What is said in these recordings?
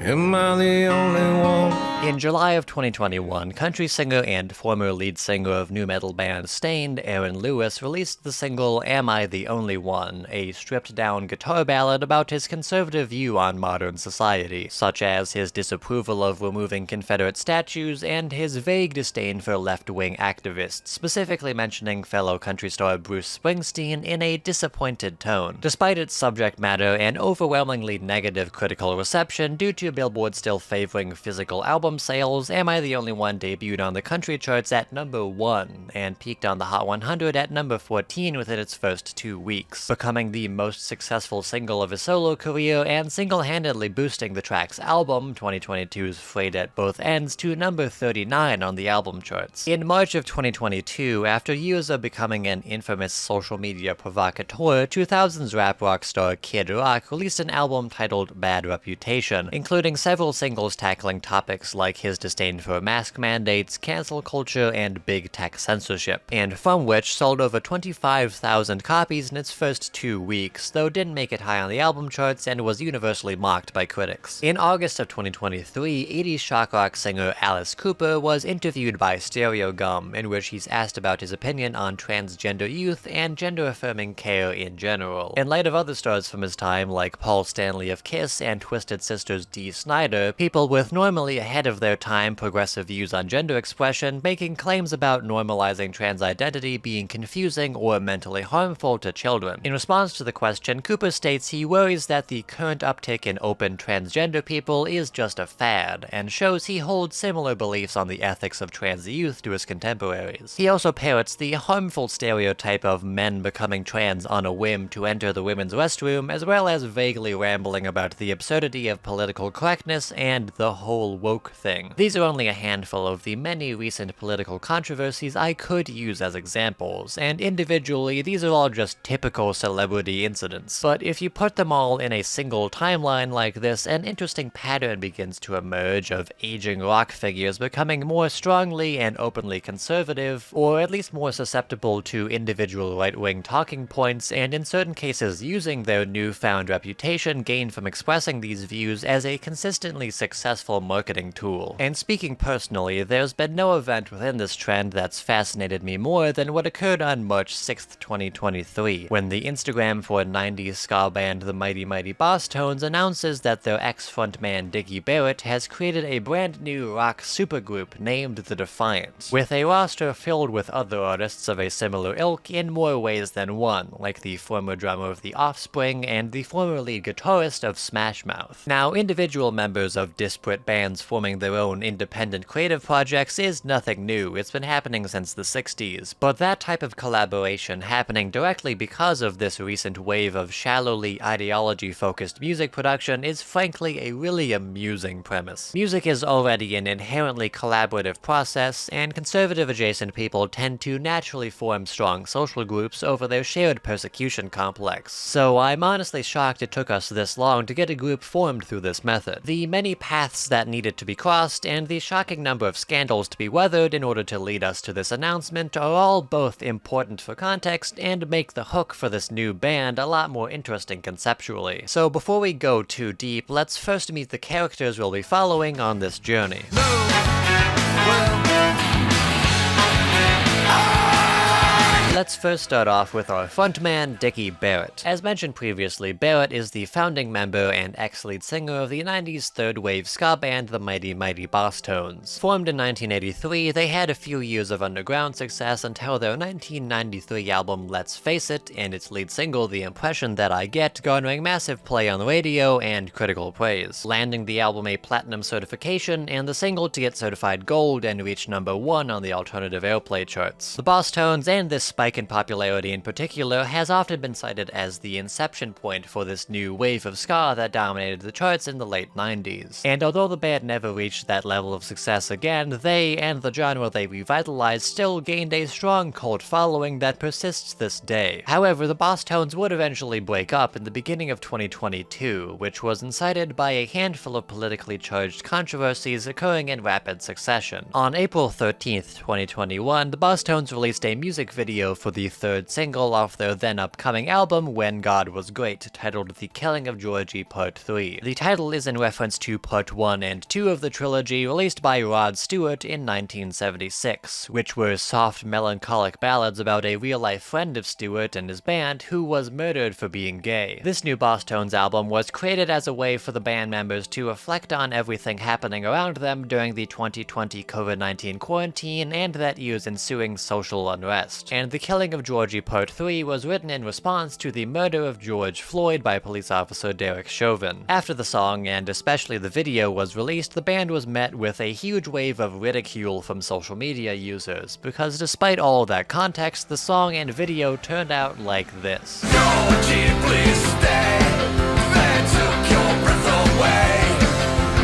Am I the only one? In July of 2021, country singer and former lead singer of nu metal band Stained, Aaron Lewis, released the single Am I the Only One, a stripped-down guitar ballad about his conservative view on modern society, such as his disapproval of removing Confederate statues and his vague disdain for left-wing activists, specifically mentioning fellow country star Bruce Springsteen in a disappointed tone. Despite its subject matter and overwhelmingly negative critical reception due to Billboard still favoring physical album sales, Am I the Only One debuted on the country charts at number 1 and peaked on the Hot 100 at number 14 within its first 2 weeks, becoming the most successful single of his solo career and single-handedly boosting the track's album, 2022's Frayed at Both Ends, to number 39 on the album charts. In March of 2022, after years of becoming an infamous social media provocateur, 2000s rap rock star Kid Rock released an album titled Bad Reputation, including several singles tackling topics like his disdain for mask mandates, cancel culture, and big tech censorship, and from which sold over 25,000 copies in its first 2 weeks, though didn't make it high on the album charts and was universally mocked by critics. In August of 2023, 80s shock rock singer Alice Cooper was interviewed by Stereo Gum, in which he's asked about his opinion on transgender youth and gender-affirming care in general. In light of other stars from his time, like Paul Stanley of Kiss and Twisted Sister's Dee Snider, people with normally ahead of their time progressive views on gender expression making claims about normalizing trans identity being confusing or mentally harmful to children. In response to the question, Cooper states he worries that the current uptick in open transgender people is just a fad, and shows he holds similar beliefs on the ethics of trans youth to his contemporaries. He also parrots the harmful stereotype of men becoming trans on a whim to enter the women's restroom, as well as vaguely rambling about the absurdity of political correctness and the whole woke thing. These are only a handful of the many recent political controversies I could use as examples, and individually these are all just typical celebrity incidents. But if you put them all in a single timeline like this, an interesting pattern begins to emerge of aging rock figures becoming more strongly and openly conservative, or at least more susceptible to individual right-wing talking points, and in certain cases using their newfound reputation gained from expressing these views as a consistently successful marketing tool. And speaking personally, there's been no event within this trend that's fascinated me more than what occurred on March 6th, 2023, when the Instagram for 90s ska band the Mighty Mighty Bosstones announces that their ex-frontman Dicky Barrett has created a brand new rock supergroup named The Defiant, with a roster filled with other artists of a similar ilk in more ways than one, like the former drummer of The Offspring and the former lead guitarist of Smash Mouth. Now, individual members of disparate bands forming their own independent creative projects is nothing new, it's been happening since the 60s, but that type of collaboration happening directly because of this recent wave of shallowly ideology-focused music production is frankly a really amusing premise. Music is already an inherently collaborative process, and conservative-adjacent people tend to naturally form strong social groups over their shared persecution complex, so I'm honestly shocked it took us this long to get a group formed through this method. The many paths that needed to be crossed, and the shocking number of scandals to be weathered in order to lead us to this announcement are all both important for context and make the hook for this new band a lot more interesting conceptually. So before we go too deep, let's first meet the characters we'll be following on this journey. Let's first start off with our frontman, Dicky Barrett. As mentioned previously, Barrett is the founding member and ex-lead singer of the 90s third-wave ska band the Mighty Mighty Bosstones. Formed in 1983, they had a few years of underground success until their 1993 album Let's Face It and its lead single The Impression That I Get garnering massive play on the radio and critical praise, landing the album a platinum certification and the single to get certified gold and reach number 1 on the alternative airplay charts. The Bosstones and this spike in popularity in particular has often been cited as the inception point for this new wave of ska that dominated the charts in the late 90s. And although the band never reached that level of success again, they and the genre they revitalized still gained a strong cult following that persists this day. However, the Bosstones would eventually break up in the beginning of 2022, which was incited by a handful of politically charged controversies occurring in rapid succession. On April 13th, 2021, the Bosstones released a music video for the third single off their then upcoming album When God Was Great, titled The Killing of Georgie Part 3. The title is in reference to Part 1 and 2 of the trilogy released by Rod Stewart in 1976, which were soft, melancholic ballads about a real-life friend of Stewart and his band who was murdered for being gay. This new Bosstones album was created as a way for the band members to reflect on everything happening around them during the 2020 COVID-19 quarantine and that year's ensuing social unrest. And The Killing of Georgie Part 3 was written in response to the murder of George Floyd by police officer Derek Chauvin. After the song, and especially the video, was released, the band was met with a huge wave of ridicule from social media users, because despite all of that context, the song and video turned out like this. Georgie, please stay. They took your breath away.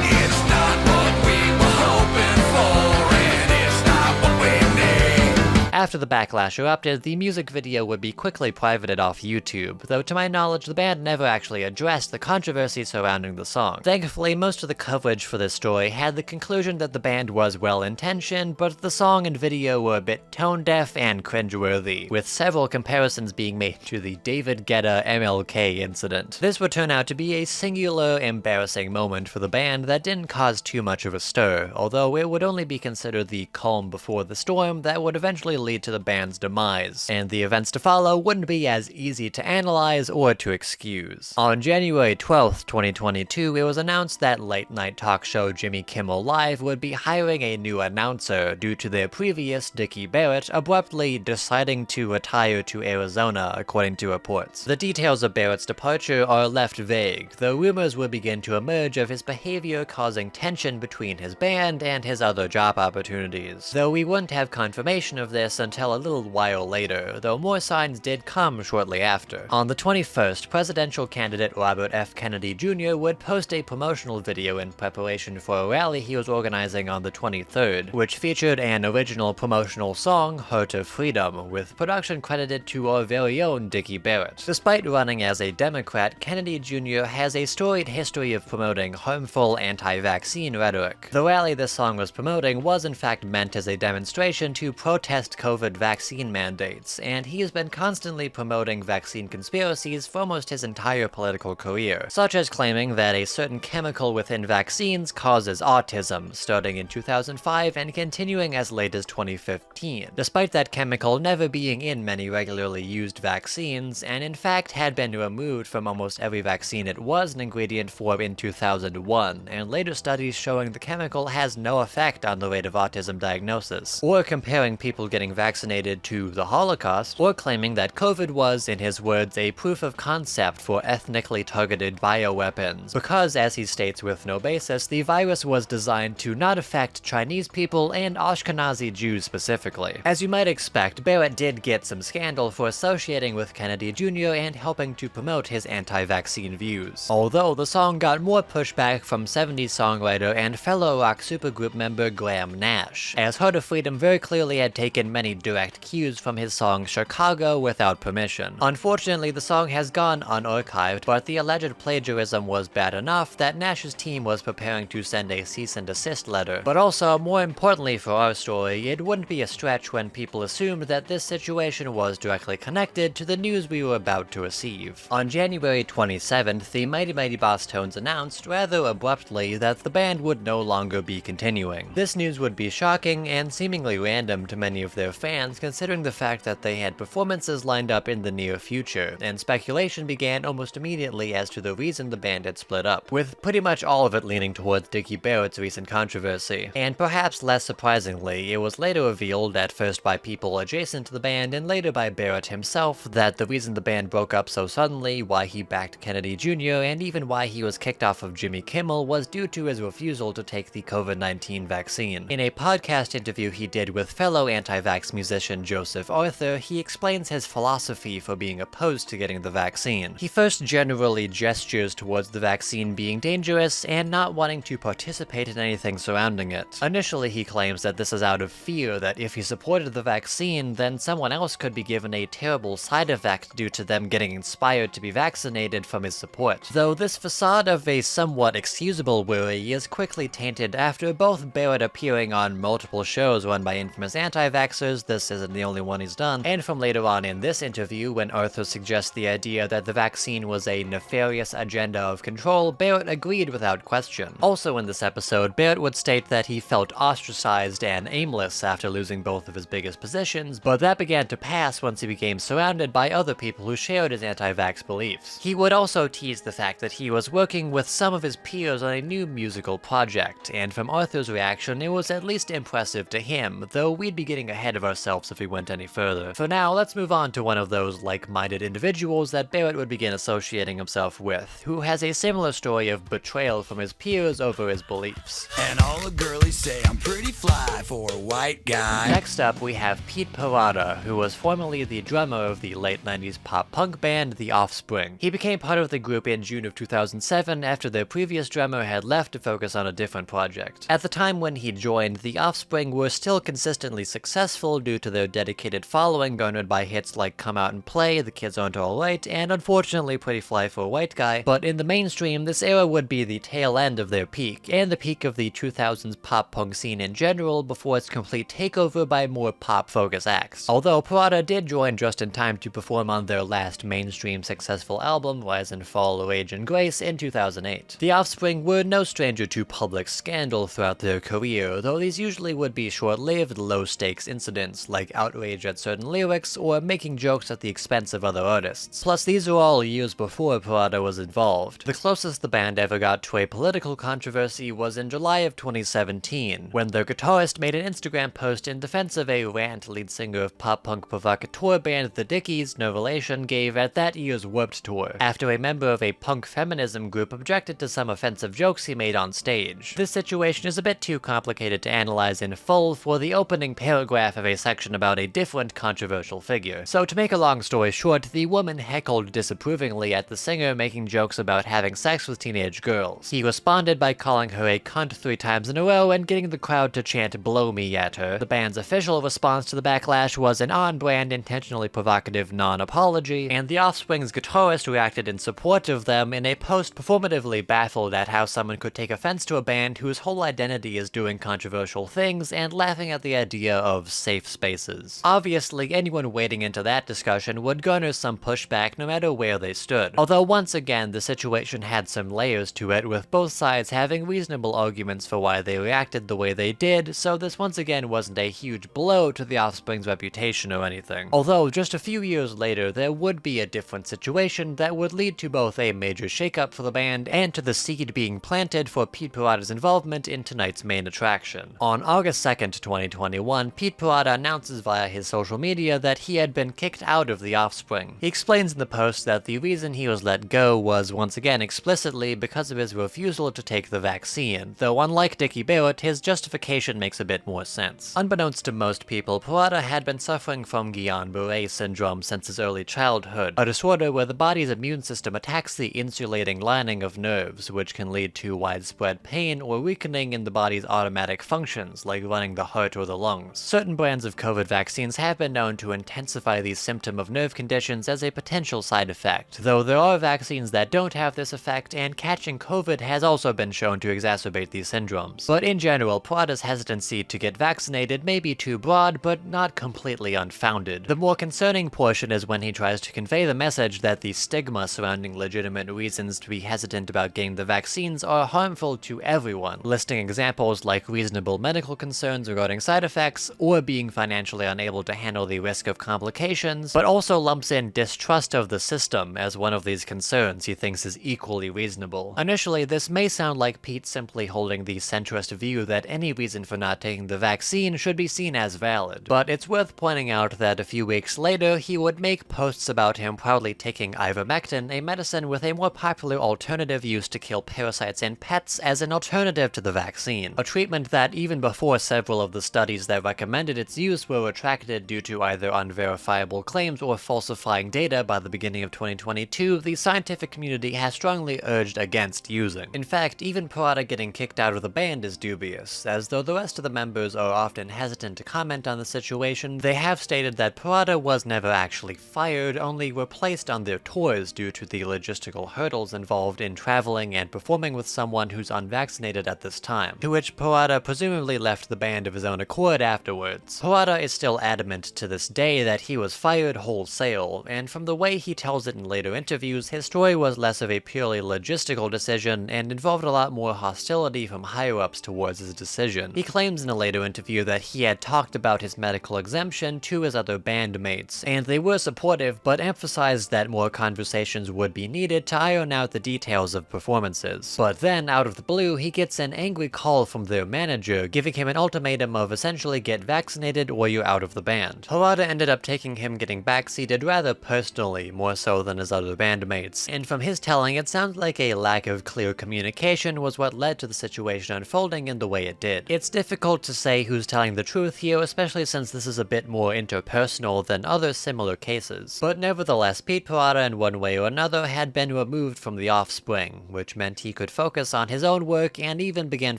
It's not what we were hoping for, and it's not what we need. After the backlash erupted, the music video would be quickly privated off YouTube, though to my knowledge the band never actually addressed the controversy surrounding the song. Thankfully, most of the coverage for this story had the conclusion that the band was well-intentioned, but the song and video were a bit tone-deaf and cringeworthy, with several comparisons being made to the David Guetta MLK incident. This would turn out to be a singular, embarrassing moment for the band that didn't cause too much of a stir, although it would only be considered the calm before the storm that would eventually lead to the band's demise, and the events to follow wouldn't be as easy to analyze or to excuse. On January 12th, 2022, it was announced that late-night talk show Jimmy Kimmel Live would be hiring a new announcer due to their previous, Dicky Barrett, abruptly deciding to retire to Arizona, according to reports. The details of Barrett's departure are left vague, though rumors would begin to emerge of his behavior causing tension between his band and his other job opportunities, though we wouldn't have confirmation of this until a little while later, though more signs did come shortly after. On the 21st, presidential candidate Robert F. Kennedy Jr. would post a promotional video in preparation for a rally he was organizing on the 23rd, which featured an original promotional song, Heart of Freedom, with production credited to our very own Dicky Barrett. Despite running as a Democrat, Kennedy Jr. has a storied history of promoting harmful anti-vaccine rhetoric. The rally this song was promoting was in fact meant as a demonstration to protest COVID vaccine mandates, and he has been constantly promoting vaccine conspiracies for almost his entire political career, such as claiming that a certain chemical within vaccines causes autism, starting in 2005 and continuing as late as 2015, despite that chemical never being in many regularly used vaccines, and in fact had been removed from almost every vaccine it was an ingredient for in 2001, and later studies showing the chemical has no effect on the rate of autism diagnosis, or comparing people getting vaccinated to the Holocaust, or claiming that COVID was, in his words, a proof of concept for ethnically targeted bioweapons, because, as he states with no basis, the virus was designed to not affect Chinese people and Ashkenazi Jews specifically. As you might expect, Barrett did get some scandal for associating with Kennedy Jr. and helping to promote his anti-vaccine views, although the song got more pushback from 70s songwriter and fellow rock supergroup member Graham Nash, as Heart of Freedom very clearly had taken many direct cues from his song Chicago without permission. Unfortunately, the song has gone unarchived, but the alleged plagiarism was bad enough that Nash's team was preparing to send a cease and desist letter. But also, more importantly for our story, it wouldn't be a stretch when people assumed that this situation was directly connected to the news we were about to receive. On January 27th, the Mighty Mighty Bosstones announced, rather abruptly, that the band would no longer be continuing. This news would be shocking and seemingly random to many of their fans, considering the fact that they had performances lined up in the near future, and speculation began almost immediately as to the reason the band had split up, with pretty much all of it leaning towards Dicky Barrett's recent controversy. And perhaps less surprisingly, it was later revealed, at first by people adjacent to the band and later by Barrett himself, that the reason the band broke up so suddenly, why he backed Kennedy Jr., and even why he was kicked off of Jimmy Kimmel was due to his refusal to take the COVID-19 vaccine. In a podcast interview he did with fellow anti-vax musician Joseph Arthur, he explains his philosophy for being opposed to getting the vaccine. He first generally gestures towards the vaccine being dangerous and not wanting to participate in anything surrounding it. Initially, he claims that this is out of fear that if he supported the vaccine, then someone else could be given a terrible side effect due to them getting inspired to be vaccinated from his support. Though this facade of a somewhat excusable worry is quickly tainted after both Barrett appearing on multiple shows run by infamous anti-vaxxers others, this isn't the only one he's done, and from later on in this interview when Arthur suggests the idea that the vaccine was a nefarious agenda of control, Barrett agreed without question. Also in this episode, Barrett would state that he felt ostracized and aimless after losing both of his biggest positions, but that began to pass once he became surrounded by other people who shared his anti-vax beliefs. He would also tease the fact that he was working with some of his peers on a new musical project, and from Arthur's reaction, it was at least impressive to him, though we'd be getting ahead of ourselves if we went any further. For now, let's move on to one of those like-minded individuals that Barrett would begin associating himself with, who has a similar story of betrayal from his peers over his beliefs. And all the girlies say I'm pretty fly for a white guy. Next up, we have Pete Parada, who was formerly the drummer of the late 90s pop-punk band The Offspring. He became part of the group in June of 2007 after their previous drummer had left to focus on a different project. At the time when he joined, The Offspring were still consistently successful due to their dedicated following garnered by hits like Come Out and Play, The Kids Aren't Alright, and unfortunately Pretty Fly for a White Guy, but in the mainstream, this era would be the tail end of their peak, and the peak of the 2000s pop-punk scene in general before its complete takeover by more pop-focused acts. Although Parada did join just in time to perform on their last mainstream successful album, Rise and Fall, Rage and Grace, in 2008. The Offspring were no stranger to public scandal throughout their career, though these usually would be short-lived, low-stakes incidents, like outrage at certain lyrics or making jokes at the expense of other artists. Plus, these are all years before Parada was involved. The closest the band ever got to a political controversy was in July of 2017, when their guitarist made an Instagram post in defense of a rant lead singer of pop-punk provocateur band The Dickies, no relation, gave at that year's Warped Tour, after a member of a punk feminism group objected to some offensive jokes he made on stage. This situation is a bit too complicated to analyze in full for the opening paragraph of a section about a different controversial figure. So to make a long story short, the woman heckled disapprovingly at the singer making jokes about having sex with teenage girls. He responded by calling her a cunt 3 times in a row and getting the crowd to chant "blow me" at her. The band's official response to the backlash was an on-brand, intentionally provocative non-apology, and The Offspring's guitarist reacted in support of them in a post performatively baffled at how someone could take offense to a band whose whole identity is doing controversial things and laughing at the idea of safe spaces. Obviously, anyone wading into that discussion would garner some pushback no matter where they stood. Although once again, the situation had some layers to it, with both sides having reasonable arguments for why they reacted the way they did, so this once again wasn't a huge blow to The Offspring's reputation or anything. Although, just a few years later, there would be a different situation that would lead to both a major shakeup for the band and to the seed being planted for Pete Parada's involvement in tonight's main attraction. On August 2nd, 2021, Pete Parada announces via his social media that he had been kicked out of The Offspring. He explains in the post that the reason he was let go was once again explicitly because of his refusal to take the vaccine, though unlike Dicky Barrett, his justification makes a bit more sense. Unbeknownst to most people, Parada had been suffering from Guillain-Barré syndrome since his early childhood, a disorder where the body's immune system attacks the insulating lining of nerves, which can lead to widespread pain or weakening in the body's automatic functions, like running the heart or the lungs. Certain brands of COVID vaccines have been known to intensify the symptom of nerve conditions as a potential side effect, though there are vaccines that don't have this effect, and catching COVID has also been shown to exacerbate these syndromes. But in general, Parada's hesitancy to get vaccinated may be too broad, but not completely unfounded. The more concerning portion is when he tries to convey the message that the stigma surrounding legitimate reasons to be hesitant about getting the vaccines are harmful to everyone, listing examples like reasonable medical concerns regarding side effects, or being financially unable to handle the risk of complications, but also lumps in distrust of the system as one of these concerns he thinks is equally reasonable. Initially, this may sound like Pete simply holding the centrist view that any reason for not taking the vaccine should be seen as valid, but it's worth pointing out that a few weeks later, he would make posts about him proudly taking ivermectin, a medicine with a more popular alternative used to kill parasites in pets, as an alternative to the vaccine, a treatment that even before several of the studies that recommended its use were retracted due to either unverifiable claims or falsifying data by the beginning of 2022, the scientific community has strongly urged against using. In fact, even Parada getting kicked out of the band is dubious, as though the rest of the members are often hesitant to comment on the situation, they have stated that Parada was never actually fired, only replaced on their tours due to the logistical hurdles involved in traveling and performing with someone who's unvaccinated at this time, to which Parada presumably left the band of his own accord afterwards. Parada is still adamant to this day that he was fired wholesale, and from the way he tells it in later interviews, his story was less of a purely logistical decision and involved a lot more hostility from higher-ups towards his decision. He claims in a later interview that he had talked about his medical exemption to his other bandmates, and they were supportive but emphasized that more conversations would be needed to iron out the details of performances. But then, out of the blue, he gets an angry call from their manager, giving him an ultimatum of essentially get vaccinated or you're out of the band. Parada ended up taking him getting backseated rather personally, more so than his other bandmates, and from his telling, it sounds like a lack of clear communication was what led to the situation unfolding in the way it did. It's difficult to say who's telling the truth here, especially since this is a bit more interpersonal than other similar cases. But nevertheless, Pete Parada in one way or another had been removed from The Offspring, which meant he could focus on his own work and even began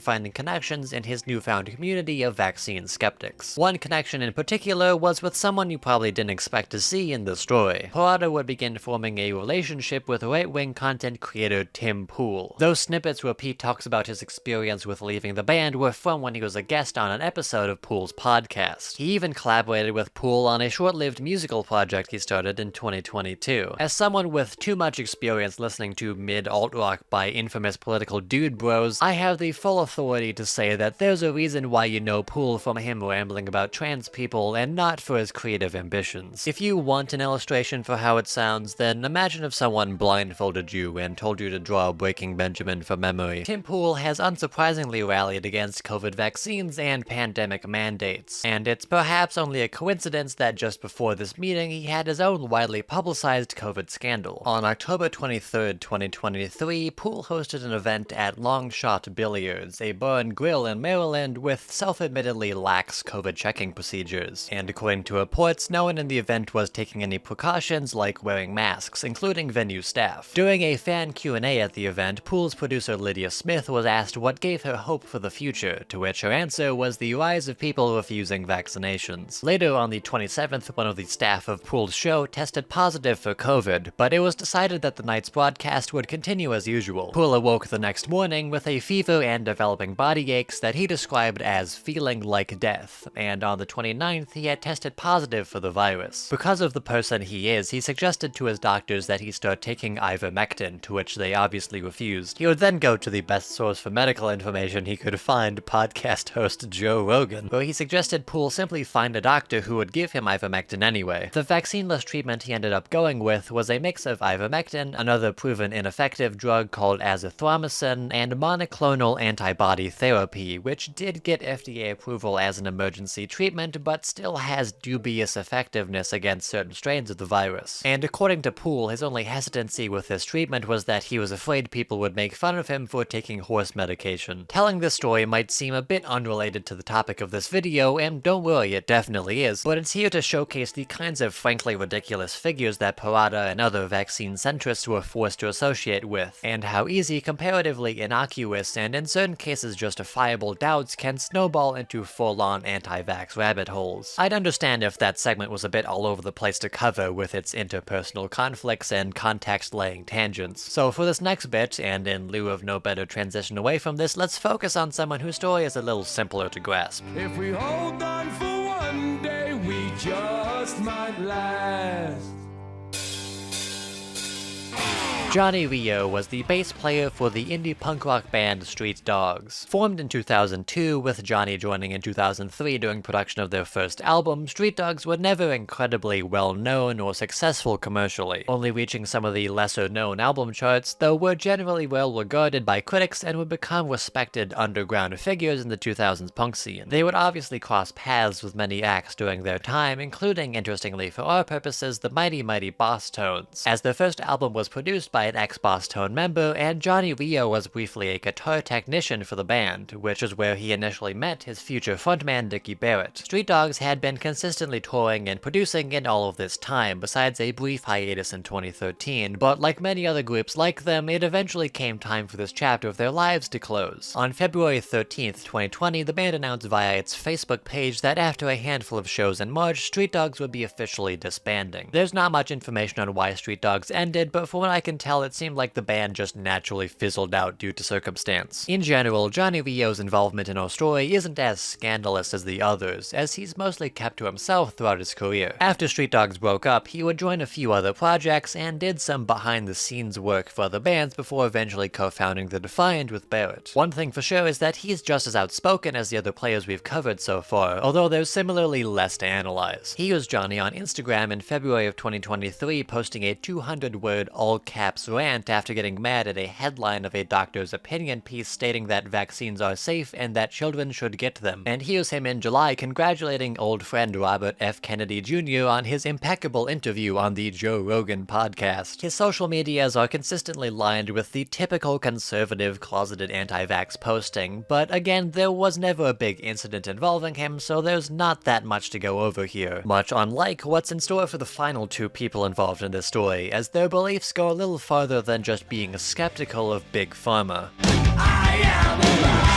finding connections in his newfound community of vaccine skeptics. One connection in particular was with someone you probably didn't expect to see in the story. Parada would begin forming a relationship with right-wing content creator Tim Pool. Those snippets where Pete talks about his experience with leaving the band were from when he was a guest on an episode of Pool's podcast. He even collaborated with Pool on a short-lived musical project he started in 2022. As someone with too much experience listening to mid-alt-rock by infamous political dude bros, I have the full authority to say that there's a reason why you know Pool from him rambling about trans people and not for his creative ambitions. If you want an illustration for how it sounds, then imagine if someone blindfolded you and told you to draw Breaking Benjamin from memory. Tim Pool has unsurprisingly rallied against COVID vaccines and pandemic mandates, and it's perhaps only a coincidence that just before this meeting he had his own widely publicized COVID scandal. On October 23rd, 2023, Pool hosted an event at Long Shot Billiards, a bar and grill in Maryland with self-admittedly lax COVID checking procedures, and according to reports, no one in the event was taking any precautions like wearing masks, including venue staff. During a fan Q&A at the event, Pool's producer Lydia Smith was asked what gave her hope for the future, to which her answer was the rise of people refusing vaccinations. Later on the 27th, one of the staff of Pool's show tested positive for COVID, but it was decided that the night's broadcast would continue as usual. Pool awoke the next morning with a fever and developing body aches that he described as feeling like death, and on the 29th he had tested positive for the virus. Because of the person he is, he suggested to his doctors that he start taking ivermectin, to which they obviously refused. He would then go to the best source for medical information he could find, podcast host Joe Rogan, where he suggested Pool simply find a doctor who would give him ivermectin anyway. The vaccineless treatment he ended up going with was a mix of ivermectin, another proven ineffective drug called azithromycin, and monoclonal antibody therapy, which did get FDA approval as an emergency treatment, but still has dubious effectiveness against certain strains of the virus. And according to Pool, his only hesitancy with this treatment was that he was afraid people would make fun of him for taking horse medication. Telling this story might seem a bit unrelated to the topic of this video, and don't worry, it definitely is, but it's here to showcase the kinds of frankly ridiculous figures that Parada and other vaccine centrists were forced to associate with, and how easy comparatively innocuous and in certain cases justifiable doubts can snowball into full-on anti-vax rabbit holes. I'd understand if that segment was a bit all over the place to cover with its interpersonal conflicts and context-laying tangents. So for this next bit, and in lieu of no better transition away from this, let's focus on someone whose story is a little simpler to grasp. If we hold on for one day, we just might last. Johnny Rioux was the bass player for the indie punk rock band Street Dogs. Formed in 2002, with Johnny joining in 2003 during production of their first album, Street Dogs were never incredibly well-known or successful commercially, only reaching some of the lesser-known album charts, though were generally well-regarded by critics and would become respected underground figures in the 2000s punk scene. They would obviously cross paths with many acts during their time, including, interestingly for our purposes, the Mighty Mighty Bosstones, as their first album was produced by an ex-Bosstone member, and Johnny Rioux was briefly a guitar technician for the band, which is where he initially met his future frontman Dicky Barrett. Street Dogs had been consistently touring and producing in all of this time, besides a brief hiatus in 2013, but like many other groups like them, it eventually came time for this chapter of their lives to close. On February 13th, 2020, the band announced via its Facebook page that after a handful of shows in March, Street Dogs would be officially disbanding. There's not much information on why Street Dogs ended, but from what I can tell, tell, it seemed like the band just naturally fizzled out due to circumstance. In general, Johnny Rioux' involvement in our story isn't as scandalous as the others, as he's mostly kept to himself throughout his career. After Street Dogs broke up, he would join a few other projects and did some behind-the-scenes work for other bands before eventually co-founding The Defiant with Barrett. One thing for sure is that he's just as outspoken as the other players we've covered so far, although there's similarly less to analyze. He used Johnny on Instagram in February of 2023, posting a 200-word all-caps rant after getting mad at a headline of a doctor's opinion piece stating that vaccines are safe and that children should get them. And here's him in July congratulating old friend Robert F. Kennedy Jr. on his impeccable interview on the Joe Rogan podcast. His social medias are consistently lined with the typical conservative, closeted anti-vax posting, but again, there was never a big incident involving him, so there's not that much to go over here. Much unlike what's in store for the final two people involved in this story, as their beliefs go a little farther than just being skeptical of Big Pharma. I am alive.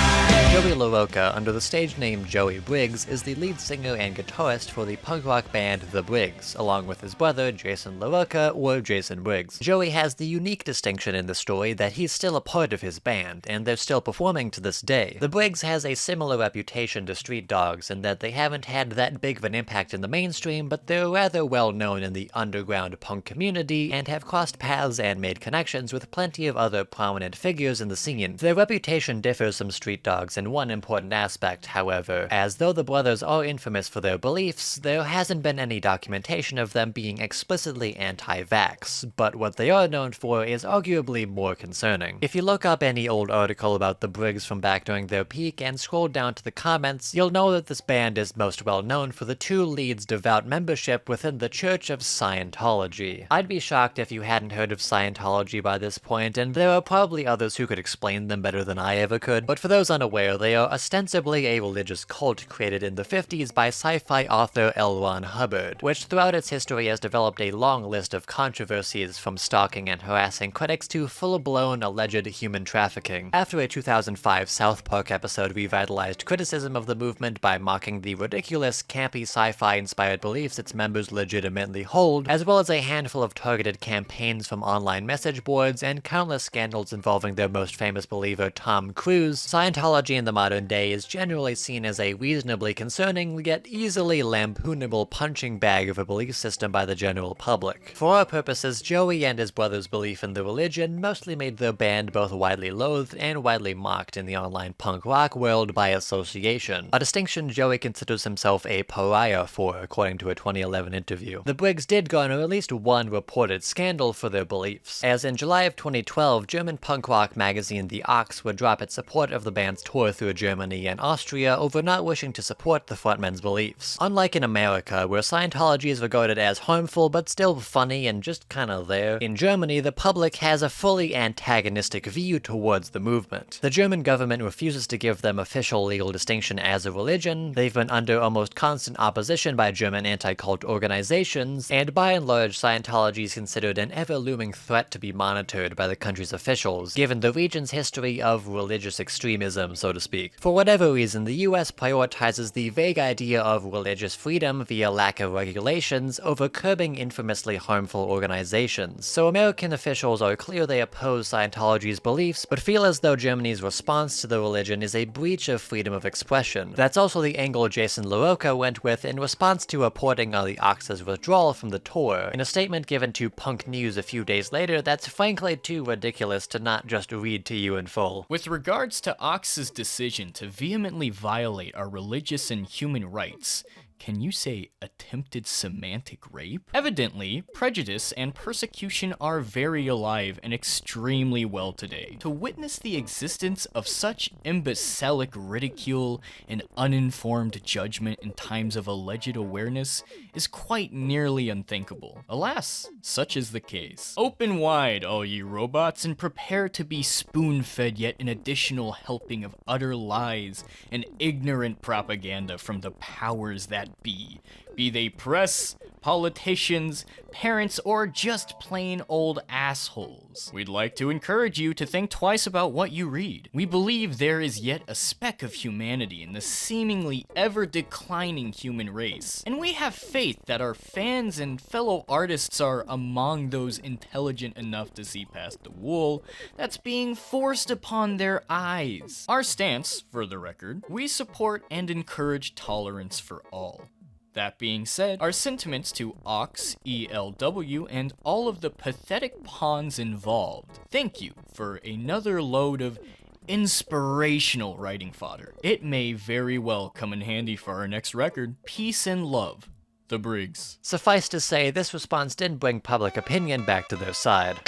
Joey LaRocca, under the stage name Joey Briggs, is the lead singer and guitarist for the punk rock band The Briggs, along with his brother Jason LaRocca, or Jason Briggs. Joey has the unique distinction in the story that he's still a part of his band, and they're still performing to this day. The Briggs has a similar reputation to Street Dogs in that they haven't had that big of an impact in the mainstream, but they're rather well known in the underground punk community, and have crossed paths and made connections with plenty of other prominent figures in the scene. Their reputation differs from Street Dogs in one important aspect, however, as though the brothers are infamous for their beliefs, there hasn't been any documentation of them being explicitly anti-vax, but what they are known for is arguably more concerning. If you look up any old article about the Briggs from back during their peak and scroll down to the comments, you'll know that this band is most well known for the two leads' devout membership within the Church of Scientology. I'd be shocked if you hadn't heard of Scientology by this point, and there are probably others who could explain them better than I ever could, but for those unaware, they are ostensibly a religious cult created in the 50s by sci-fi author L. Ron Hubbard, which throughout its history has developed a long list of controversies from stalking and harassing critics to full-blown alleged human trafficking. After a 2005 South Park episode revitalized criticism of the movement by mocking the ridiculous, campy sci-fi inspired beliefs its members legitimately hold, as well as a handful of targeted campaigns from online message boards and countless scandals involving their most famous believer Tom Cruise, Scientology in the modern day is generally seen as a reasonably concerning yet easily lampoonable punching bag of a belief system by the general public. For our purposes, Joey and his brother's belief in the religion mostly made their band both widely loathed and widely mocked in the online punk rock world by association, a distinction Joey considers himself a pariah for, according to a 2011 interview. The Briggs did garner at least one reported scandal for their beliefs, as in July of 2012, German punk rock magazine The Ox would drop its support of the band's tour through Germany and Austria over not wishing to support the frontman's beliefs. Unlike in America, where Scientology is regarded as harmful but still funny and just kinda there, in Germany the public has a fully antagonistic view towards the movement. The German government refuses to give them official legal distinction as a religion, they've been under almost constant opposition by German anti-cult organizations, and by and large Scientology is considered an ever-looming threat to be monitored by the country's officials, given the region's history of religious extremism, so to speak. For whatever reason, the US prioritizes the vague idea of religious freedom via lack of regulations over curbing infamously harmful organizations, so American officials are clear they oppose Scientology's beliefs, but feel as though Germany's response to the religion is a breach of freedom of expression. That's also the angle Jason LaRocca went with in response to reporting on the Ox's withdrawal from the tour, in a statement given to Punk News a few days later that's frankly too ridiculous to not just read to you in full. With regards to Ox's decision to vehemently violate our religious and human rights, can you say attempted semantic rape? Evidently, prejudice and persecution are very alive and extremely well today. To witness the existence of such imbecilic ridicule and uninformed judgment in times of alleged awareness is quite nearly unthinkable. Alas, such is the case. Open wide, all ye robots, and prepare to be spoon-fed yet an additional helping of utter lies and ignorant propaganda from the powers that be. be they press, politicians, parents, or just plain old assholes. We'd like to encourage you to think twice about what you read. We believe there is yet a speck of humanity in the seemingly ever-declining human race, and we have faith that our fans and fellow artists are among those intelligent enough to see past the wool that's being forced upon their eyes. Our stance, for the record, we support and encourage tolerance for all. That being said, our sentiments to Ox, ELW, and all of the pathetic pawns involved. Thank you for another load of inspirational writing fodder. It may very well come in handy for our next record. Peace and love, the Briggs. Suffice to say, this response didn't bring public opinion back to their side.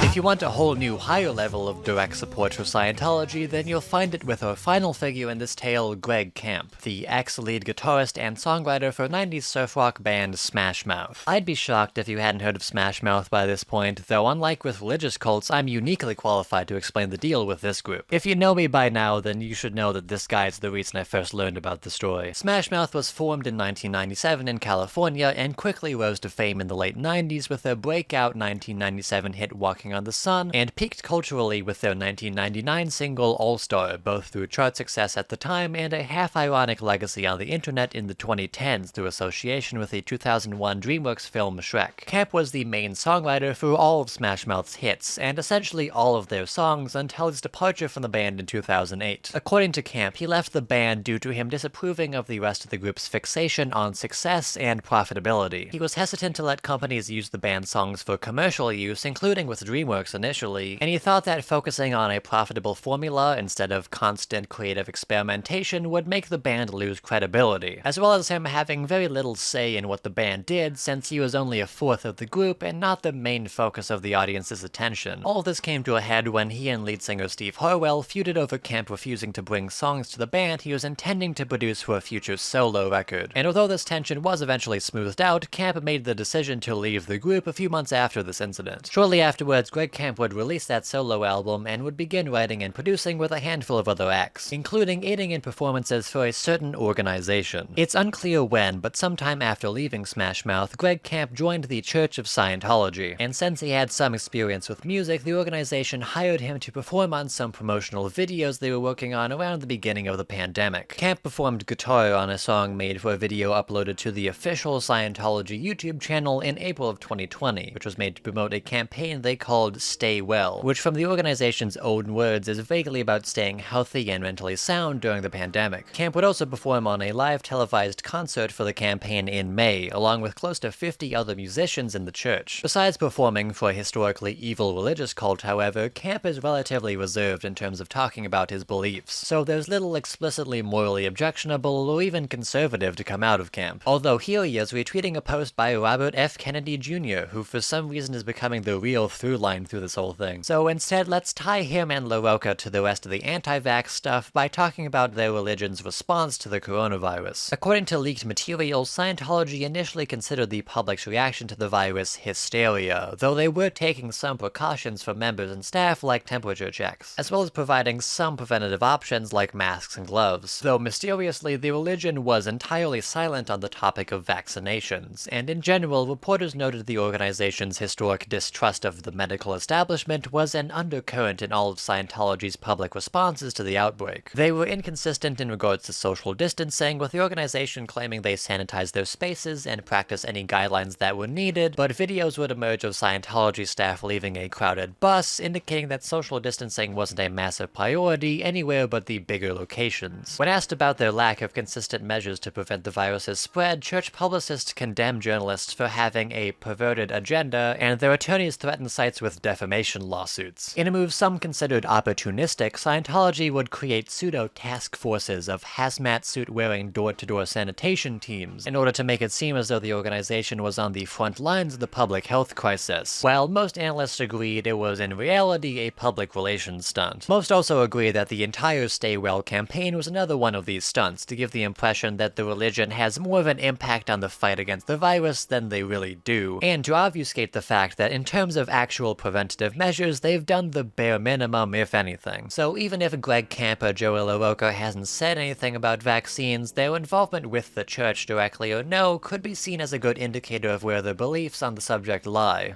If you want a whole new higher level of direct support for Scientology, then you'll find it with our final figure in this tale, Greg Camp, the ex-lead guitarist and songwriter for 90s surf rock band Smash Mouth. I'd be shocked if you hadn't heard of Smash Mouth by this point, though unlike with religious cults, I'm uniquely qualified to explain the deal with this group. If you know me by now, then you should know that this guy's the reason I first learned about the story. Smash Mouth was formed in 1997 in California and quickly rose to fame in the late 90s with their breakout 1997 hit Walking on the Sun, and peaked culturally with their 1999 single All-Star, both through chart success at the time and a half-ironic legacy on the internet in the 2010s through association with the 2001 DreamWorks film Shrek. Camp was the main songwriter for all of Smash Mouth's hits, and essentially all of their songs until his departure from the band in 2008. According to Camp, he left the band due to him disapproving of the rest of the group's fixation on success and profitability. He was hesitant to let companies use the band's songs for commercial use, including with DreamWorks initially, and he thought that focusing on a profitable formula instead of constant creative experimentation would make the band lose credibility, as well as him having very little say in what the band did since he was only a fourth of the group and not the main focus of the audience's attention. All of this came to a head when he and lead singer Steve Harwell feuded over Camp refusing to bring songs to the band he was intending to produce for a future solo record. And although this tension was eventually smoothed out, Camp made the decision to leave the group a few months after this incident. Shortly afterwards, Greg Camp would release that solo album and would begin writing and producing with a handful of other acts, including aiding in performances for a certain organization. It's unclear when, but sometime after leaving Smash Mouth, Greg Camp joined the Church of Scientology, and since he had some experience with music, the organization hired him to perform on some promotional videos they were working on around the beginning of the pandemic. Camp performed guitar on a song made for a video uploaded to the official Scientology YouTube channel in April of 2020, which was made to promote a campaign they called Stay Well, which from the organization's own words is vaguely about staying healthy and mentally sound during the pandemic. Camp would also perform on a live televised concert for the campaign in May, along with close to 50 other musicians in the church. Besides performing for a historically evil religious cult, however, Camp is relatively reserved in terms of talking about his beliefs, so there's little explicitly morally objectionable or even conservative to come out of Camp. Although here he is retweeting a post by Robert F. Kennedy Jr., who for some reason is becoming the real through line through this whole thing. So instead, let's tie him and LaRocca to the rest of the anti-vax stuff by talking about their religion's response to the coronavirus. According to leaked material, Scientology initially considered the public's reaction to the virus hysteria, though they were taking some precautions for members and staff like temperature checks, as well as providing some preventative options like masks and gloves. Though mysteriously, the religion was entirely silent on the topic of vaccinations, and in general, reporters noted the organization's historic distrust of the medical establishment was an undercurrent in all of Scientology's public responses to the outbreak. They were inconsistent in regards to social distancing, with the organization claiming they sanitized their spaces and practiced any guidelines that were needed, but videos would emerge of Scientology staff leaving a crowded bus, indicating that social distancing wasn't a massive priority anywhere but the bigger locations. When asked about their lack of consistent measures to prevent the virus's spread, church publicists condemned journalists for having a perverted agenda, and their attorneys threatened sites with defamation lawsuits. In a move some considered opportunistic, Scientology would create pseudo-task forces of hazmat suit-wearing door-to-door sanitation teams in order to make it seem as though the organization was on the front lines of the public health crisis, while most analysts agreed it was in reality a public relations stunt. Most also agree that the entire Stay Well campaign was another one of these stunts to give the impression that the religion has more of an impact on the fight against the virus than they really do, and to obfuscate the fact that in terms of actual preventative measures, they've done the bare minimum, if anything. So even if Greg Camp or Joey LaRocca hasn't said anything about vaccines, their involvement with the church, directly or no, could be seen as a good indicator of where their beliefs on the subject lie.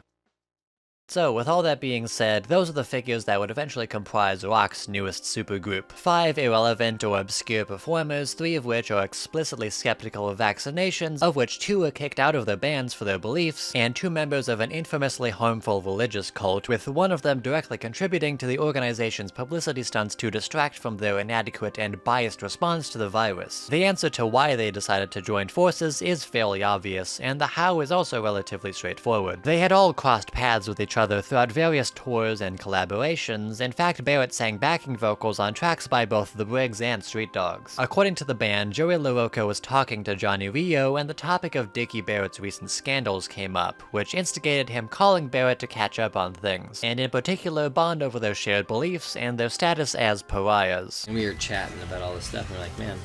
So, with all that being said, those are the figures that would eventually comprise rock's newest supergroup. 5 irrelevant or obscure performers, 3 of which are explicitly skeptical of vaccinations, of which 2 are kicked out of their bands for their beliefs, and 2 members of an infamously harmful religious cult, with one of them directly contributing to the organization's publicity stunts to distract from their inadequate and biased response to the virus. The answer to why they decided to join forces is fairly obvious, and the how is also relatively straightforward. They had all crossed paths with each other throughout various tours and collaborations. In fact, Barrett sang backing vocals on tracks by both The Briggs and Street Dogs. According to the band, Joey LaRocca was talking to Johnny Rioux, and the topic of Dicky Barrett's recent scandals came up, which instigated him calling Barrett to catch up on things, and in particular bond over their shared beliefs and their status as pariahs. And we were chatting about all this stuff, and we're like, man,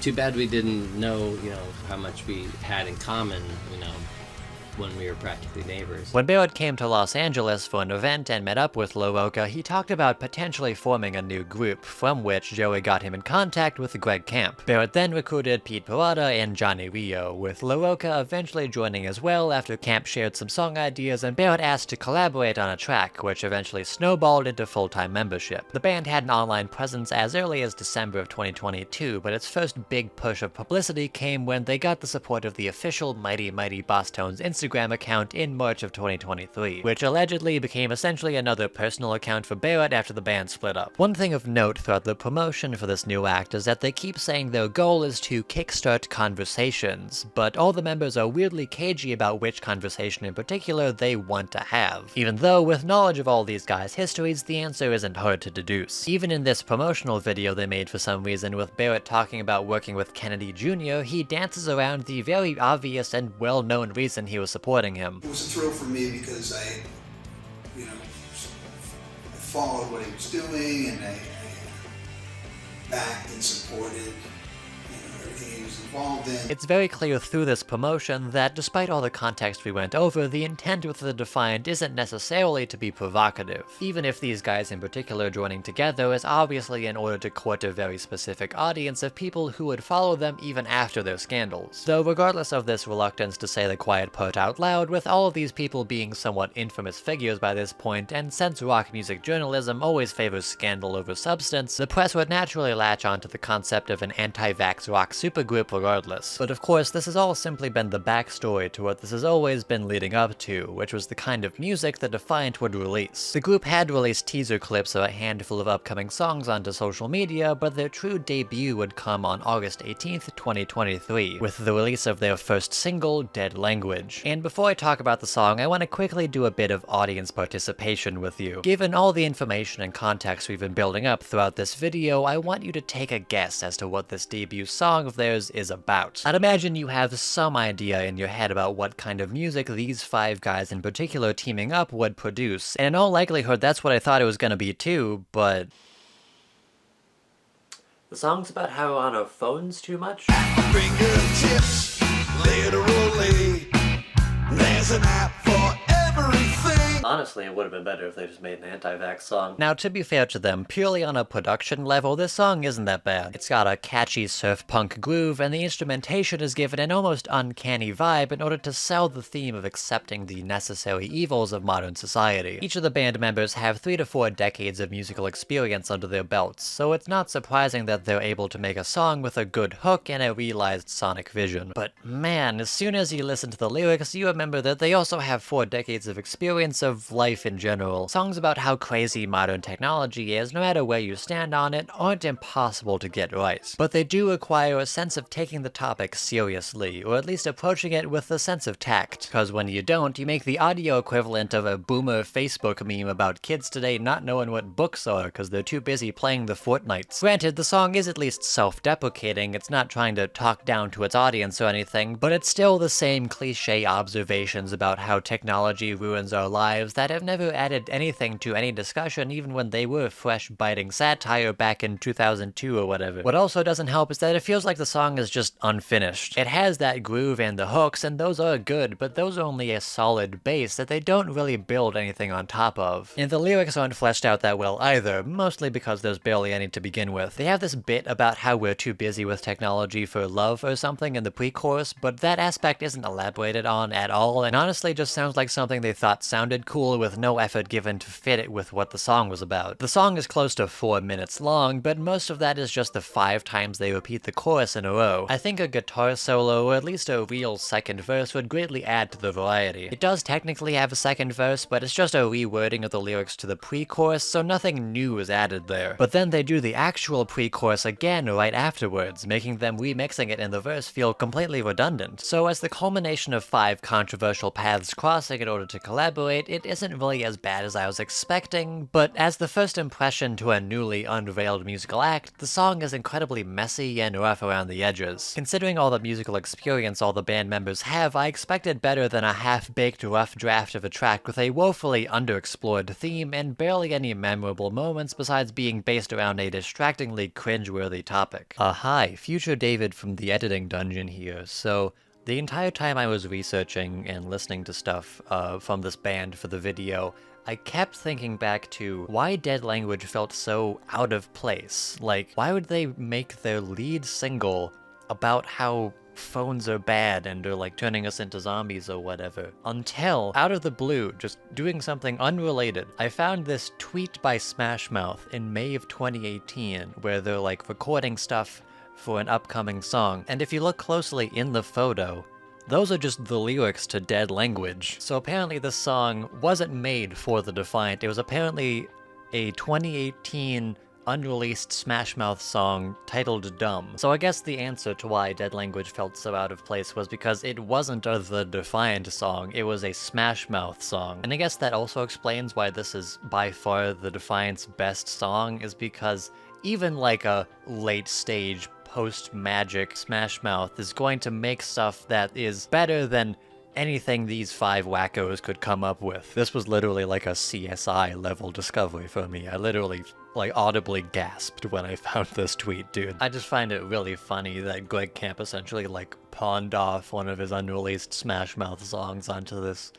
too bad we didn't know, how much we had in common, when we were practically neighbors. When Barrett came to Los Angeles for an event and met up with LaRocca, he talked about potentially forming a new group, from which Joey got him in contact with Greg Camp. Barrett then recruited Pete Parada and Johnny Rioux, with LaRocca eventually joining as well after Camp shared some song ideas and Barrett asked to collaborate on a track, which eventually snowballed into full-time membership. The band had an online presence as early as December of 2022, but its first big push of publicity came when they got the support of the official Mighty Mighty Bosstones Instagram account in March of 2023, which allegedly became essentially another personal account for Barrett after the band split up. One thing of note throughout the promotion for this new act is that they keep saying their goal is to kickstart conversations, but all the members are weirdly cagey about which conversation in particular they want to have. Even though, with knowledge of all these guys' histories, the answer isn't hard to deduce. Even in this promotional video they made for some reason, with Barrett talking about working with Kennedy Jr., he dances around the very obvious and well-known reason he was supporting him. It was a thrill for me because I followed what he was doing and I backed and supported everything he was involved in. It's very clear through this promotion that despite all the context we went over, the intent with the Defiant isn't necessarily to be provocative, even if these guys in particular joining together is obviously in order to court a very specific audience of people who would follow them even after their scandals. Though regardless of this reluctance to say the quiet part out loud, with all of these people being somewhat infamous figures by this point, and since rock music journalism always favors scandal over substance, the press would naturally latch onto the concept of an anti-vax rock supergroup regardless. But of course, this has all simply been the backstory to what this has always been leading up to, which was the kind of music the Defiant would release. The group had released teaser clips of a handful of upcoming songs onto social media, but their true debut would come on August 18th, 2023, with the release of their first single, Dead Language. And before I talk about the song, I want to quickly do a bit of audience participation with you. Given all the information and context we've been building up throughout this video, I want you to take a guess as to what this debut song of theirs is about. I'd imagine you have some idea in your head about what kind of music these 5 guys in particular teaming up would produce, and in all likelihood that's what I thought it was gonna be too, but... The song's about how we're on our phones too much? Fingertips, literally. There's an app for everything. Honestly, it would have been better if they just made an anti-vax song. Now, to be fair to them, purely on a production level, this song isn't that bad. It's got a catchy surf punk groove, and the instrumentation is given an almost uncanny vibe in order to sell the theme of accepting the necessary evils of modern society. Each of the band members have 3 to 4 decades of musical experience under their belts, so it's not surprising that they're able to make a song with a good hook and a realized sonic vision. But man, as soon as you listen to the lyrics, you remember that they also have 4 decades of experience of life in general. Songs about how crazy modern technology is, no matter where you stand on it, aren't impossible to get right. But they do require a sense of taking the topic seriously, or at least approaching it with a sense of tact. Because when you don't, you make the audio equivalent of a boomer Facebook meme about kids today not knowing what books are because they're too busy playing the Fortnites. Granted, the song is at least self-deprecating, it's not trying to talk down to its audience or anything, but it's still the same cliche observations about how technology ruins our lives lives that have never added anything to any discussion even when they were fresh biting satire back in 2002 or whatever. What also doesn't help is that it feels like the song is just unfinished. It has that groove and the hooks, and those are good, but those are only a solid base that they don't really build anything on top of. And the lyrics aren't fleshed out that well either, mostly because there's barely any to begin with. They have this bit about how we're too busy with technology for love or something in the pre-chorus, but that aspect isn't elaborated on at all, and honestly just sounds like something they thought sounded cool with no effort given to fit it with what the song was about. The song is close to 4 minutes long, but most of that is just the 5 times they repeat the chorus in a row. I think a guitar solo, or at least a real second verse, would greatly add to the variety. It does technically have a second verse, but it's just a rewording of the lyrics to the pre-chorus, so nothing new is added there. But then they do the actual pre-chorus again right afterwards, making them remixing it in the verse feel completely redundant. So as the culmination of 5 controversial paths crossing in order to collaborate, it isn't really as bad as I was expecting, but as the first impression to a newly unveiled musical act, the song is incredibly messy and rough around the edges. Considering all the musical experience all the band members have, I expected better than a half-baked rough draft of a track with a woefully underexplored theme and barely any memorable moments besides being based around a distractingly cringeworthy topic. Hi, future David from the editing dungeon here. So, the entire time I was researching and listening to stuff from this band for the video, I kept thinking back to why Dead Language felt so out of place. Like, why would they make their lead single about how phones are bad and are like turning us into zombies or whatever? Until, out of the blue, just doing something unrelated, I found this tweet by Smash Mouth in May of 2018 where they're like recording stuff for an upcoming song, and if you look closely in the photo, those are just the lyrics to Dead Language. So apparently this song wasn't made for The Defiant. It was apparently a 2018 unreleased Smash Mouth song titled Dumb. So I guess the answer to why Dead Language felt so out of place was because it wasn't a The Defiant song, it was a Smash Mouth song. And I guess that also explains why this is by far The Defiant's best song, is because even like a late stage post-magic Smash Mouth is going to make stuff that is better than anything these 5 wackos could come up with. This was literally like a CSI level discovery for me. I literally like audibly gasped when I found this tweet, dude. I just find it really funny that Greg Camp essentially like pawned off one of his unreleased Smash Mouth songs onto this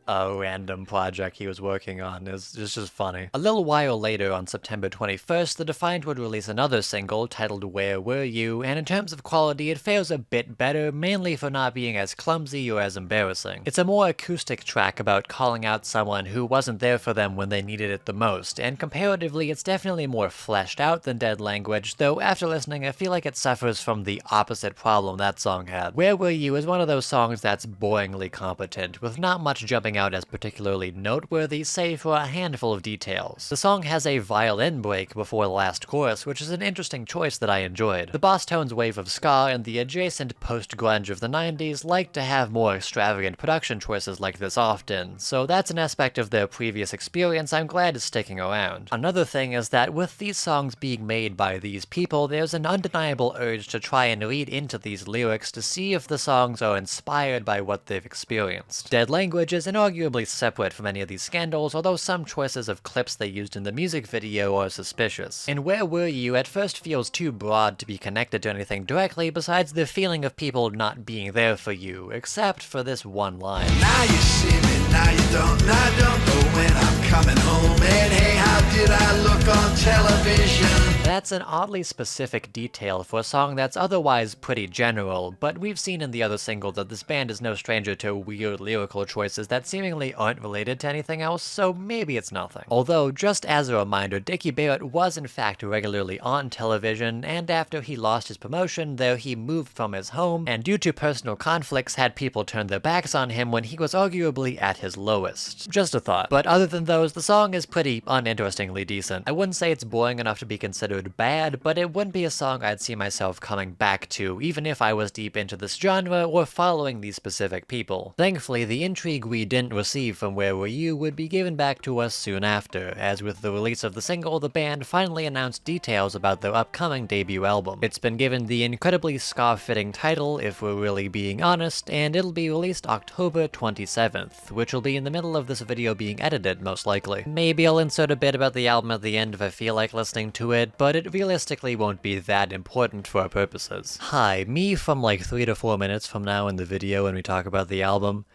random project he was working on. It's just funny. A little while later, on September 21st, The Defiant would release another single titled Where Were You, and in terms of quality it fares a bit better, mainly for not being as clumsy or as embarrassing. It's a more acoustic track about calling out someone who wasn't there for them when they needed it the most, and comparatively it's definitely more fleshed out than Dead Language, though after listening I feel like it suffers from the opposite problem that song had. Where Were You is one of those songs that's boringly competent, with not much jumping out as particularly noteworthy, save for a handful of details. The song has a violin break before the last chorus, which is an interesting choice that I enjoyed. The Bosstones' wave of ska and the adjacent post-grunge of the 90s like to have more extravagant production choices like this often, so that's an aspect of their previous experience I'm glad is sticking around. Another thing is that with these songs being made by these people, there's an undeniable urge to try and read into these lyrics to see if the songs are inspired by what they've experienced. Dead Language is inarguably separate from any of these scandals, although some choices of clips they used in the music video are suspicious. And Where Were You at first feels too broad to be connected to anything directly besides the feeling of people not being there for you, except for this one line. Now you see me, now you don't, now I don't know when I'm coming home. And hey, how did I look on television? That's an oddly specific detail for a song that's otherwise pretty general, but we've seen in the other single that this band is no stranger to weird lyrical choices that seemingly aren't related to anything else, so maybe it's nothing. Although, just as a reminder, Dicky Barrett was in fact regularly on television, and after he lost his promotion there he moved from his home, and due to personal conflicts had people turn their backs on him when he was arguably at his lowest. Just a thought. But other than those, the song is pretty uninterestingly decent. I wouldn't say it's boring enough to be considered considered bad, but it wouldn't be a song I'd see myself coming back to, even if I was deep into this genre or following these specific people. Thankfully, the intrigue we didn't receive from Where Were You would be given back to us soon after, as with the release of the single, the band finally announced details about their upcoming debut album. It's been given the incredibly scar-fitting title, If We're Really Being Honest, and it'll be released October 27th, which will be in the middle of this video being edited, most likely. Maybe I'll insert a bit about the album at the end if I feel like listening to it, but it realistically won't be that important for our purposes. Hi, me from like 3 to 4 minutes from now in the video when we talk about the album.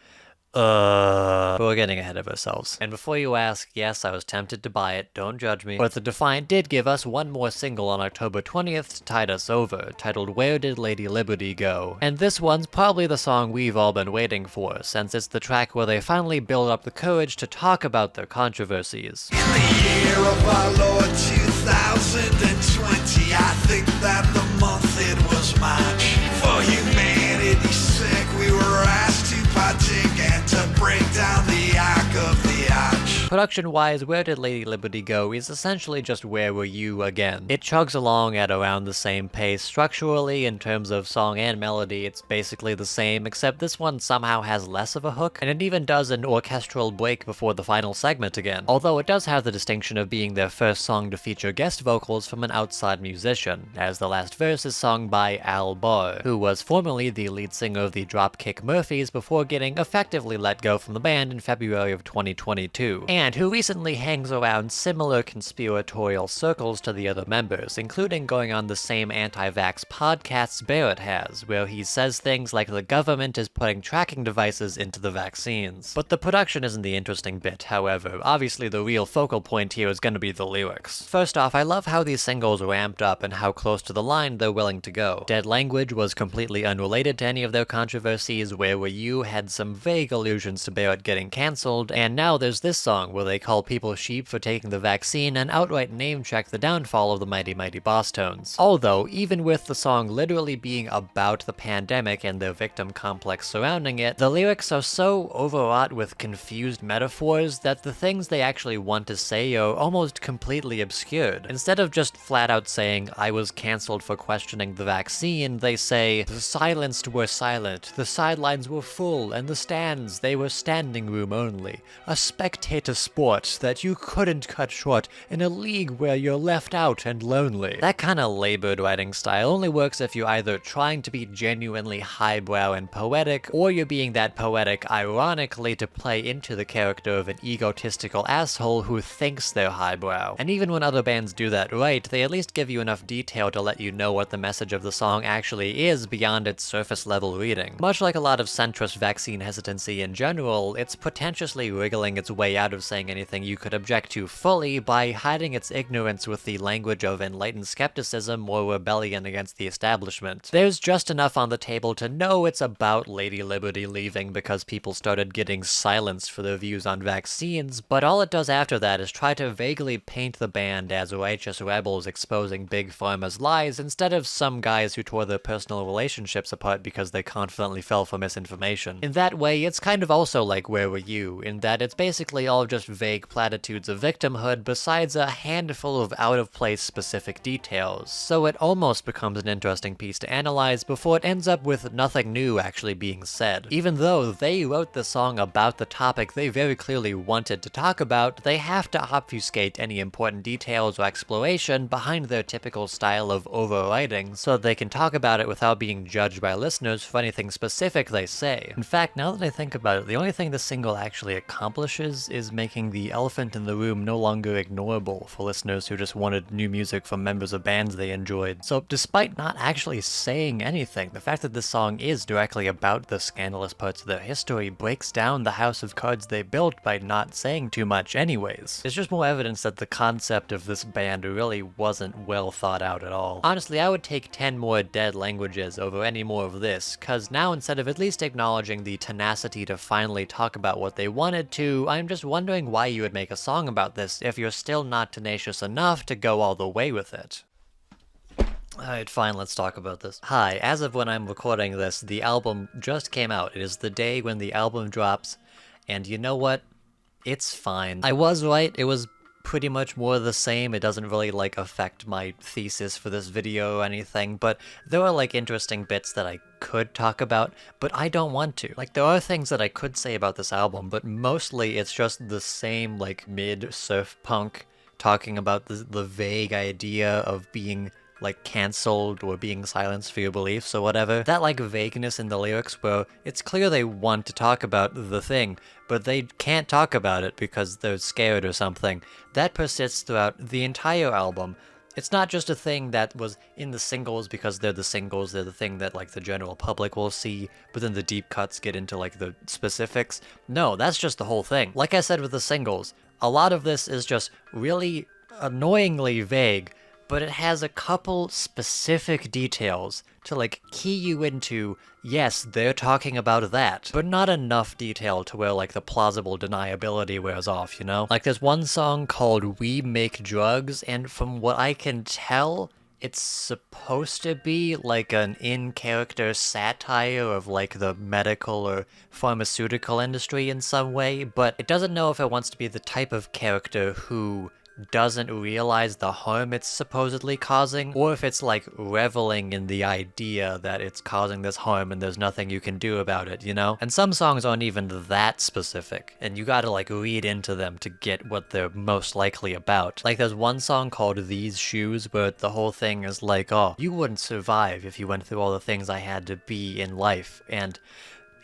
We're getting ahead of ourselves. And before you ask, yes, I was tempted to buy it, don't judge me. But the Defiant did give us one more single on October 20th to tide us over, titled Where Did Lady Liberty Go? And this one's probably the song we've all been waiting for, since it's the track where they finally build up the courage to talk about their controversies. In the year of our Lord 2020, I think that the month it was March. For humanity's sake, we were asked to partake and to break down the arc of the arch. Production-wise, Where Did Lady Liberty Go is essentially just Where Were You again. It chugs along at around the same pace. Structurally, in terms of song and melody, it's basically the same, except this one somehow has less of a hook, and it even does an orchestral break before the final segment again. Although it does have the distinction of being their first song to feature guest vocals from an outside musician, as the last verse is sung by Al Barr, who was formerly the lead singer of the Dropkick Murphys before getting effectively let go from the band in February of 2022, and who recently hangs around similar conspiratorial circles to the other members, including going on the same anti-vax podcasts Barrett has, where he says things like the government is putting tracking devices into the vaccines. But the production isn't the interesting bit, however. Obviously the real focal point here is gonna be the lyrics. First off, I love how these singles ramped up and how close to the line they're willing to go. Dead Language was completely unrelated to any of their controversies, Where Were You had some vague allusions to Barrett getting cancelled, and now there's this song where they call people sheep for taking the vaccine and outright name-check the downfall of the Mighty Mighty Bosstones. Although, even with the song literally being about the pandemic and the victim complex surrounding it, the lyrics are so overwrought with confused metaphors that the things they actually want to say are almost completely obscured. Instead of just flat out saying, I was cancelled for questioning the vaccine, they say, the silenced were silent, the sidelines were full, and the stands, they were standing room only. A spectator sport that you couldn't cut short in a league where you're left out and lonely. That kind of labored writing style only works if you're either trying to be genuinely highbrow and poetic, or you're being that poetic ironically to play into the character of an egotistical asshole who thinks they're highbrow. And even when other bands do that right, they at least give you enough detail to let you know what the message of the song actually is beyond its surface level reading. Much like a lot of centrist vaccine hesitancy in general, it's pretentiously wriggling its way out of saying anything you could object to fully by hiding its ignorance with the language of enlightened skepticism or rebellion against the establishment. There's just enough on the table to know it's about Lady Liberty leaving because people started getting silenced for their views on vaccines, but all it does after that is try to vaguely paint the band as righteous rebels exposing Big Pharma's lies instead of some guys who tore their personal relationships apart because they confidently fell for misinformation. In that way, it's kind of also like Where Were You, in that it's basically all just vague platitudes of victimhood besides a handful of out-of-place specific details, so it almost becomes an interesting piece to analyze before it ends up with nothing new actually being said. Even though they wrote the song about the topic they very clearly wanted to talk about, they have to obfuscate any important details or exploration behind their typical style of overwriting so they can talk about it without being judged by listeners for anything specific they say. In fact, now that I think about it, the only thing the single actually accomplishes is making the elephant in the room no longer ignorable for listeners who just wanted new music from members of bands they enjoyed. So despite not actually saying anything, the fact that this song is directly about the scandalous parts of their history breaks down the house of cards they built by not saying too much anyways. It's just more evidence that the concept of this band really wasn't well thought out at all. Honestly, I would take 10 more Dead Languages over any more of this, cause now instead of at least acknowledging the tenacity to finally talk about what they wanted to, I'm just wondering why you would make a song about this if you're still not tenacious enough to go all the way with it. Alright, fine, let's talk about this. Hi, as of when I'm recording this, the album just came out. It is the day when the album drops, and you know what? It's fine. I was right, it was pretty much more the same. It doesn't really, like, affect my thesis for this video or anything, but there are, like, interesting bits that I could talk about, but I don't want to. Like, there are things that I could say about this album, but mostly it's just the same, like, mid-surf punk talking about the vague idea of being, like, cancelled or being silenced for your beliefs or whatever. That, like, vagueness in the lyrics where it's clear they want to talk about the thing, but they can't talk about it because they're scared or something. That persists throughout the entire album. It's not just a thing that was in the singles because they're the singles, they're the thing that, like, the general public will see, but then the deep cuts get into, like, the specifics. No, that's just the whole thing. Like I said with the singles, a lot of this is just really annoyingly vague, but it has a couple specific details to, like, key you into, yes, they're talking about that, but not enough detail to where, like, the plausible deniability wears off, you know? Like, there's one song called We Make Drugs, and from what I can tell, it's supposed to be, like, an in-character satire of, like, the medical or pharmaceutical industry in some way, but it doesn't know if it wants to be the type of character who doesn't realize the harm it's supposedly causing, or if it's, like, reveling in the idea that it's causing this harm and there's nothing you can do about it, you know? And some songs aren't even that specific, and you gotta, like, read into them to get what they're most likely about. Like, there's one song called These Shoes, where the whole thing is like, oh, you wouldn't survive if you went through all the things I had to be in life, and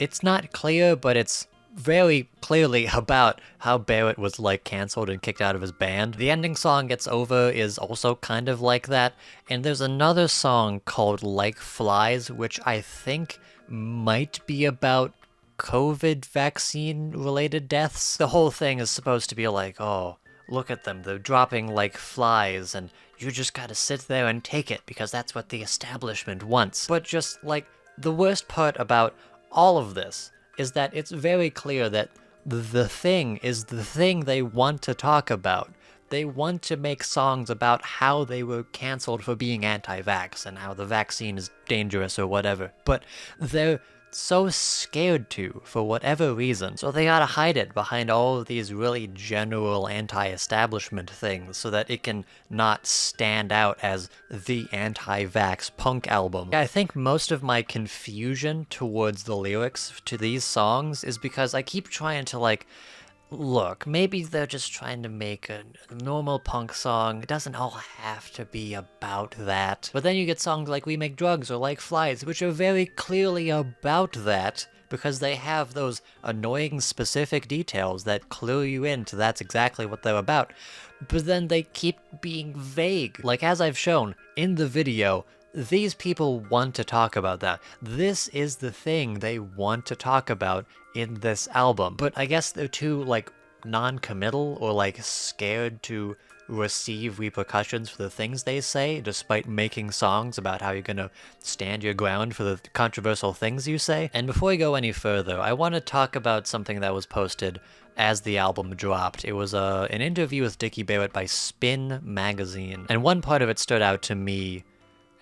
it's not clear, but it's very clearly about how Barrett was, like, cancelled and kicked out of his band. The ending song, It's Over, is also kind of like that, and there's another song called Like Flies, which I think might be about COVID vaccine-related deaths. The whole thing is supposed to be like, oh, look at them, they're dropping like flies, and you just gotta sit there and take it, because that's what the establishment wants. But just, like, the worst part about all of this is that it's very clear that the thing is the thing they want to talk about. They want to make songs about how they were cancelled for being anti-vax and how the vaccine is dangerous or whatever. But they're so scared to, for whatever reason, so they gotta hide it behind all of these really general anti-establishment things so that it can not stand out as the anti-vax punk album. I think most of my confusion towards the lyrics to these songs is because I keep trying to, like, look, maybe they're just trying to make a normal punk song. It doesn't all have to be about that. But then you get songs like We Make Drugs or Like Flies, which are very clearly about that, because they have those annoying specific details that clue you into that's exactly what they're about. But then they keep being vague. Like, as I've shown in the video, these people want to talk about that. This is the thing they want to talk about in this album. But I guess they're too, like, non-committal or, like, scared to receive repercussions for the things they say, despite making songs about how you're gonna stand your ground for the controversial things you say. And before we go any further, I want to talk about something that was posted as the album dropped. It was an interview with Dicky Barrett by Spin magazine, and one part of it stood out to me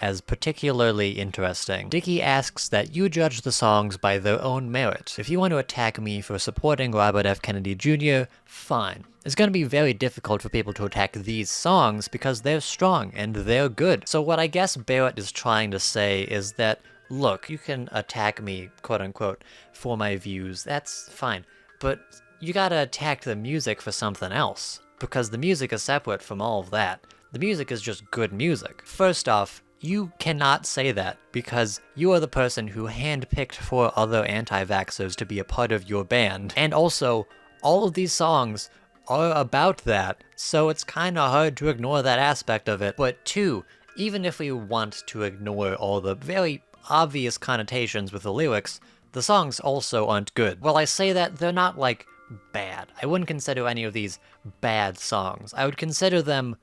as particularly interesting. Dicky asks that you judge the songs by their own merit. If you want to attack me for supporting Robert F. Kennedy Jr., fine. It's going to be very difficult for people to attack these songs because they're strong and they're good. So what I guess Barrett is trying to say is that, look, you can attack me, quote-unquote, for my views, that's fine, but you gotta attack the music for something else, because the music is separate from all of that. The music is just good music. First off, you cannot say that, because you are the person who handpicked 4 other anti-vaxxers to be a part of your band. And also, all of these songs are about that, so it's kinda hard to ignore that aspect of it. But 2, even if we want to ignore all the very obvious connotations with the lyrics, the songs also aren't good. Well, I say that, they're not, like, bad. I wouldn't consider any of these bad songs. I would consider them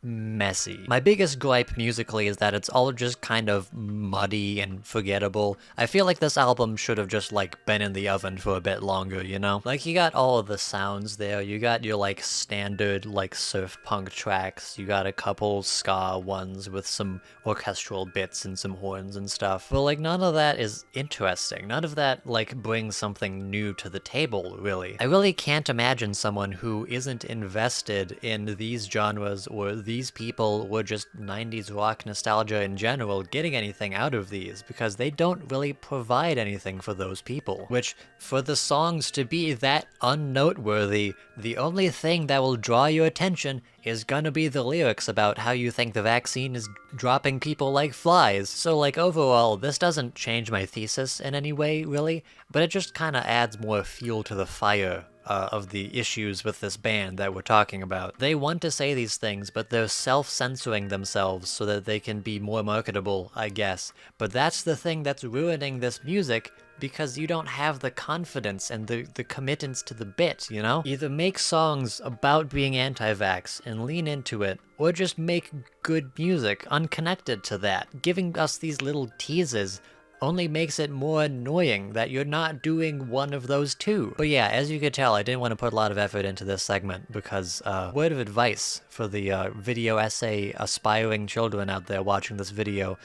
messy. My biggest gripe musically is that it's all just kind of muddy and forgettable. I feel like this album should have just like been in the oven for a bit longer, you know? Like you got all of the sounds there, you got your like standard like surf punk tracks, you got a couple ska ones with some orchestral bits and some horns and stuff, but like none of that is interesting. None of that like brings something new to the table, really. I really can't imagine someone who isn't invested in these genres or these people or just 90s rock nostalgia in general getting anything out of these, because they don't really provide anything for those people. Which, for the songs to be that unnoteworthy, the only thing that will draw your attention is gonna be the lyrics about how you think the vaccine is dropping people like flies. So like overall, this doesn't change my thesis in any way, really, but it just kinda adds more fuel to the fire of the issues with this band that we're talking about. They want to say these things, but they're self-censoring themselves so that they can be more marketable, I guess. But that's the thing that's ruining this music, because you don't have the confidence and the committance to the bit, you know? Either make songs about being anti-vax and lean into it, or just make good music unconnected to that. Giving us these little teases only makes it more annoying that you're not doing one of those two. But yeah, as you could tell, I didn't want to put a lot of effort into this segment because, word of advice for the video essay aspiring children out there watching this video,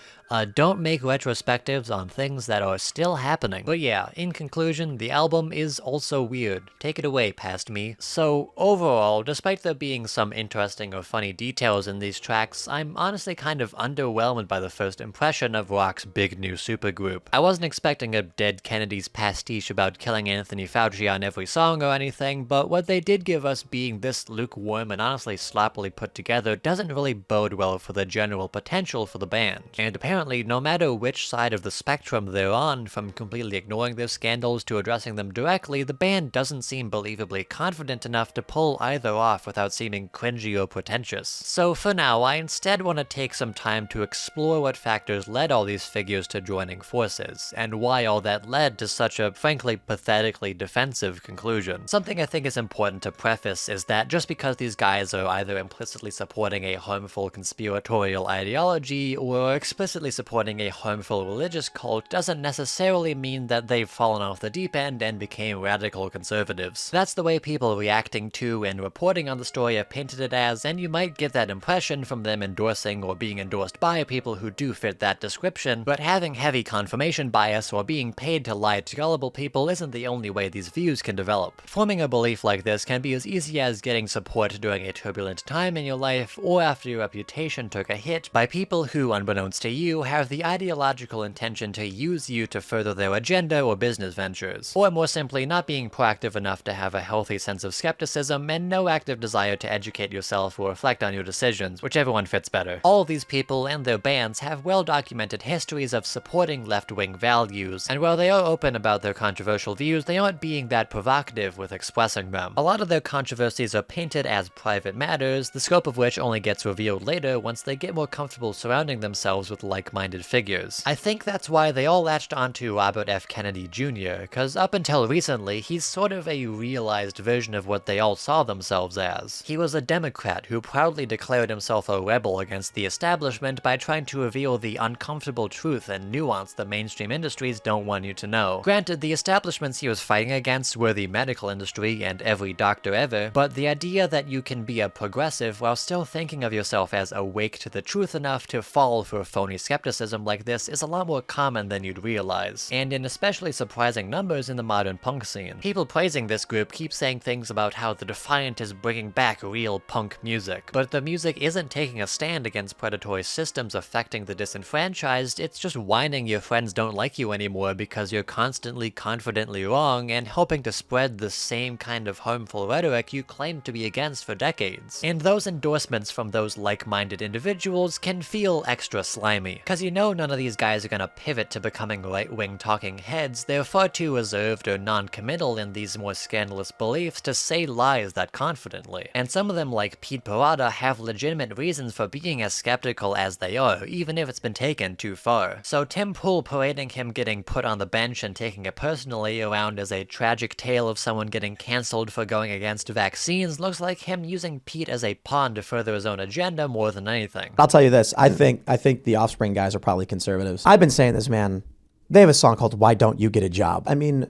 don't make retrospectives on things that are still happening. But yeah, in conclusion, the album is also weird. Take it away, past me. So overall, despite there being some interesting or funny details in these tracks, I'm honestly kind of underwhelmed by the first impression of rock's big new supergroup. I wasn't expecting a Dead Kennedys pastiche about killing Anthony Fauci on every song or anything, but what they did give us being this lukewarm and honestly sloppily put together doesn't really bode well for the general potential for the band. And apparently, no matter which side of the spectrum they're on, from completely ignoring their scandals to addressing them directly, the band doesn't seem believably confident enough to pull either off without seeming cringy or pretentious. So for now, I instead want to take some time to explore what factors led all these figures to joining forces, and why all that led to such a frankly pathetically defensive conclusion. Something I think is important to preface is that just because these guys are either implicitly supporting a harmful conspiratorial ideology or explicitly supporting a harmful religious cult doesn't necessarily mean that they've fallen off the deep end and became radical conservatives. That's the way people reacting to and reporting on the story have painted it as, and you might get that impression from them endorsing or being endorsed by people who do fit that description, but having heavy confirmation bias or being paid to lie to gullible people isn't the only way these views can develop. Forming a belief like this can be as easy as getting support during a turbulent time in your life, or after your reputation took a hit, by people who, unbeknownst to you, have the ideological intention to use you to further their agenda or business ventures. Or more simply, not being proactive enough to have a healthy sense of skepticism and no active desire to educate yourself or reflect on your decisions, whichever one fits better. All of these people and their bands have well-documented histories of supporting left-wing values, and while they are open about their controversial views, they aren't being that provocative with expressing them. A lot of their controversies are painted as private matters, the scope of which only gets revealed later once they get more comfortable surrounding themselves with like-minded figures. I think that's why they all latched onto Robert F. Kennedy Jr., because up until recently, he's sort of a realized version of what they all saw themselves as. He was a Democrat who proudly declared himself a rebel against the establishment by trying to reveal the uncomfortable truth and nuance that mainstream industries don't want you to know. Granted, the establishments he was fighting against were the medical industry and every doctor ever, but the idea that you can be a progressive while still thinking of yourself as awake to the truth enough to fall for phony skepticism like this is a lot more common than you'd realize, and in especially surprising numbers in the modern punk scene. People praising this group keep saying things about how the Defiant is bringing back real punk music, but the music isn't taking a stand against predatory systems affecting the disenfranchised, it's just whining your friends don't like you anymore because you're constantly confidently wrong and hoping to spread the same kind of harmful rhetoric you claim to be against for decades. And those endorsements from those like-minded individuals can feel extra slimy, cause you know none of these guys are gonna pivot to becoming right-wing talking heads. They're far too reserved or non-committal in these more scandalous beliefs to say lies that confidently. And some of them, like Pete Parada, have legitimate reasons for being as skeptical as they are, even if it's been taken too far. So Tim Pool people parading him getting put on the bench and taking it personally around as a tragic tale of someone getting cancelled for going against vaccines looks like him using Pete as a pawn to further his own agenda more than anything. I'll tell you this. I think the Offspring guys are probably conservatives. I've been saying this, man. They have a song called Why Don't You Get a Job? I mean,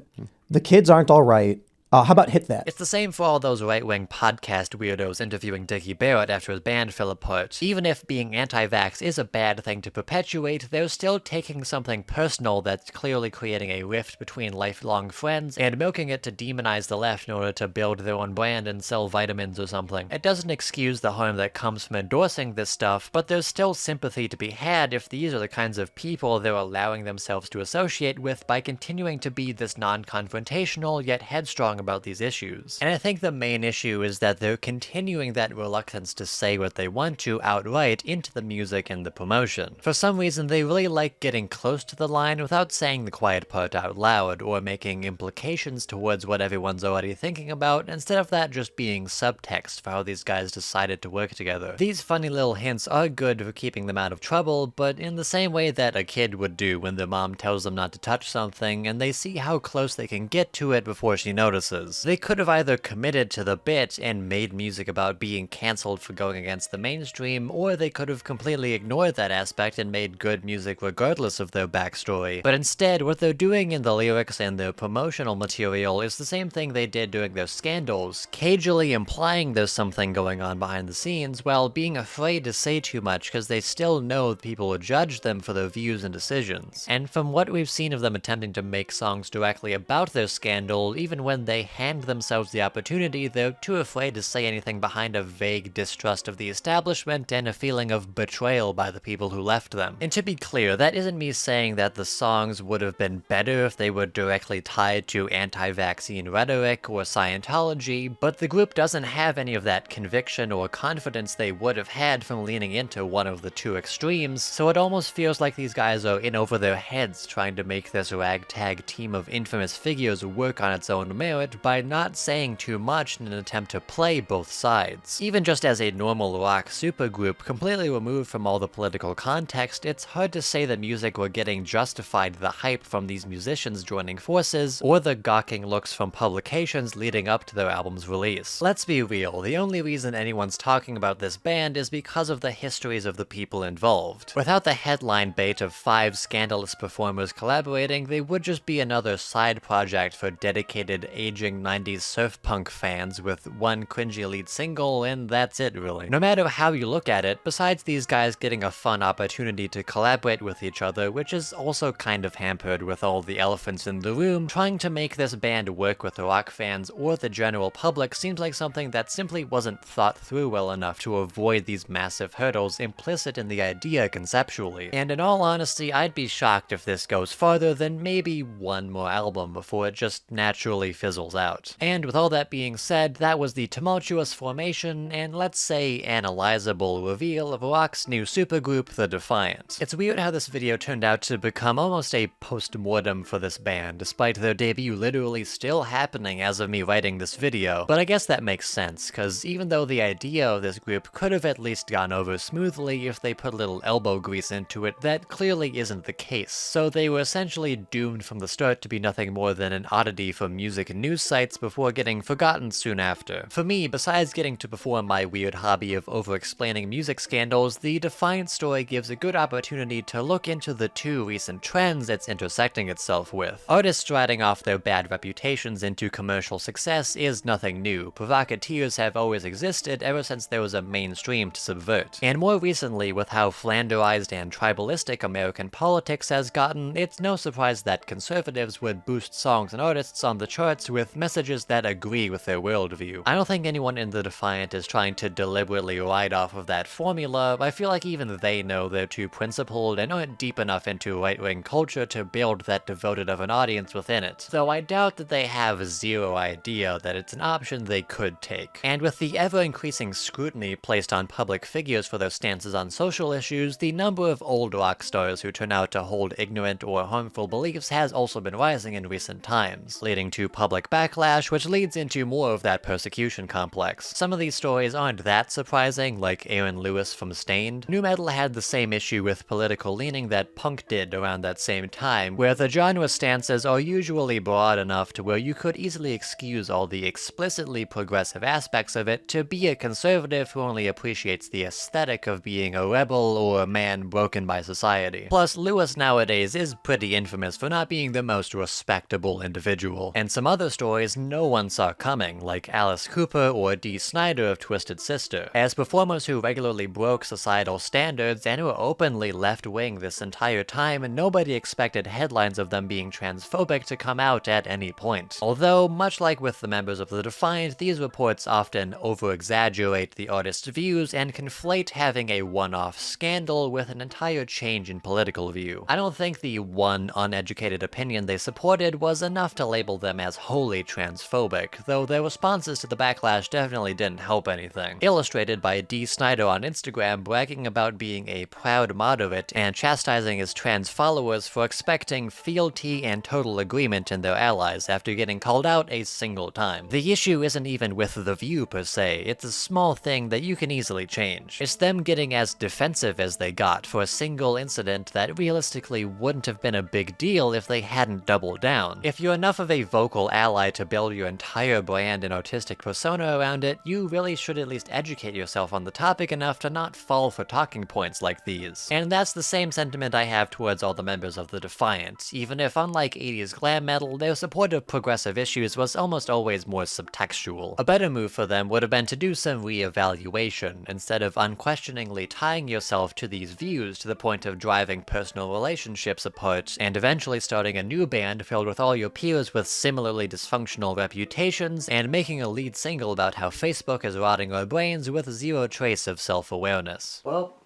the kids aren't all right. How about Hit That? It's the same for all those right-wing podcast weirdos interviewing Dicky Barrett after his band fell apart. Even if being anti-vax is a bad thing to perpetuate, they're still taking something personal that's clearly creating a rift between lifelong friends and milking it to demonize the left in order to build their own brand and sell vitamins or something. It doesn't excuse the harm that comes from endorsing this stuff, but there's still sympathy to be had if these are the kinds of people they're allowing themselves to associate with by continuing to be this non-confrontational yet headstrong about these issues. And I think the main issue is that they're continuing that reluctance to say what they want to outright into the music and the promotion. For some reason, they really like getting close to the line without saying the quiet part out loud, or making implications towards what everyone's already thinking about, instead of that just being subtext for how these guys decided to work together. These funny little hints are good for keeping them out of trouble, but in the same way that a kid would do when their mom tells them not to touch something, and they see how close they can get to it before she notices. They could have either committed to the bit and made music about being cancelled for going against the mainstream, or they could have completely ignored that aspect and made good music regardless of their backstory. But instead, what they're doing in the lyrics and their promotional material is the same thing they did during their scandals, cagily implying there's something going on behind the scenes while being afraid to say too much because they still know people will judge them for their views and decisions. And from what we've seen of them attempting to make songs directly about their scandal, even when they hand themselves the opportunity, they're too afraid to say anything behind a vague distrust of the establishment and a feeling of betrayal by the people who left them. And to be clear, that isn't me saying that the songs would have been better if they were directly tied to anti-vaccine rhetoric or Scientology, but the group doesn't have any of that conviction or confidence they would have had from leaning into one of the two extremes, so it almost feels like these guys are in over their heads trying to make this ragtag team of infamous figures work on its own merit by not saying too much in an attempt to play both sides. Even just as a normal rock supergroup, completely removed from all the political context, it's hard to say the music we're getting justified the hype from these musicians joining forces, or the gawking looks from publications leading up to their album's release. Let's be real, the only reason anyone's talking about this band is because of the histories of the people involved. Without the headline bait of 5 scandalous performers collaborating, they would just be another side project for dedicated aging 90s surf punk fans with one cringy lead single, and that's it really. No matter how you look at it, besides these guys getting a fun opportunity to collaborate with each other, which is also kind of hampered with all the elephants in the room, trying to make this band work with rock fans or the general public seems like something that simply wasn't thought through well enough to avoid these massive hurdles implicit in the idea conceptually. And in all honesty, I'd be shocked if this goes farther than maybe one more album before it just naturally fizzles out. And with all that being said, that was the tumultuous formation and, let's say, analyzable reveal of rock's new supergroup, The Defiant. It's weird how this video turned out to become almost a post-mortem for this band, despite their debut literally still happening as of me writing this video, but I guess that makes sense, cause even though the idea of this group could have at least gone over smoothly if they put a little elbow grease into it, that clearly isn't the case, so they were essentially doomed from the start to be nothing more than an oddity for music news sites before getting forgotten soon after. For me, besides getting to perform my weird hobby of over-explaining music scandals, the Defiant story gives a good opportunity to look into the two recent trends it's intersecting itself with. Artists riding off their bad reputations into commercial success is nothing new. Provocateurs have always existed ever since there was a mainstream to subvert. And more recently, with how flanderized and tribalistic American politics has gotten, it's no surprise that conservatives would boost songs and artists on the charts with messages that agree with their worldview. I don't think anyone in The Defiant is trying to deliberately ride off of that formula. I feel like even they know they're too principled and aren't deep enough into right-wing culture to build that devoted of an audience within it, though I doubt that they have zero idea that it's an option they could take. And with the ever-increasing scrutiny placed on public figures for their stances on social issues, the number of old rock stars who turn out to hold ignorant or harmful beliefs has also been rising in recent times, leading to public backlash, which leads into more of that persecution complex. Some of these stories aren't that surprising, like Aaron Lewis from Stained. Nu metal had the same issue with political leaning that punk did around that same time, where the genre stances are usually broad enough to where you could easily excuse all the explicitly progressive aspects of it to be a conservative who only appreciates the aesthetic of being a rebel or a man broken by society. Plus, Lewis nowadays is pretty infamous for not being the most respectable individual, and some other stories no one saw coming, like Alice Cooper or Dee Snider of Twisted Sister, as performers who regularly broke societal standards and were openly left-wing this entire time, and nobody expected headlines of them being transphobic to come out at any point. Although, much like with the members of The Defiant, these reports often over-exaggerate the artist's views and conflate having a one-off scandal with an entire change in political view. I don't think the one uneducated opinion they supported was enough to label them as wholly transphobic, though their responses to the backlash definitely didn't help anything. Illustrated by Dee Snider on Instagram bragging about being a proud moderate and chastising his trans followers for expecting fealty and total agreement in their allies after getting called out a single time. The issue isn't even with The View per se, it's a small thing that you can easily change. It's them getting as defensive as they got for a single incident that realistically wouldn't have been a big deal if they hadn't doubled down. If you're enough of a vocal ally to build your entire brand and artistic persona around it, you really should at least educate yourself on the topic enough to not fall for talking points like these. And that's the same sentiment I have towards all the members of The Defiant, even if unlike 80s glam metal, their support of progressive issues was almost always more subtextual. A better move for them would have been to do some re-evaluation, instead of unquestioningly tying yourself to these views to the point of driving personal relationships apart, and eventually starting a new band filled with all your peers with similarly dysfunctional reputations, and making a lead single about how Facebook is rotting our brains with zero trace of self-awareness. Well,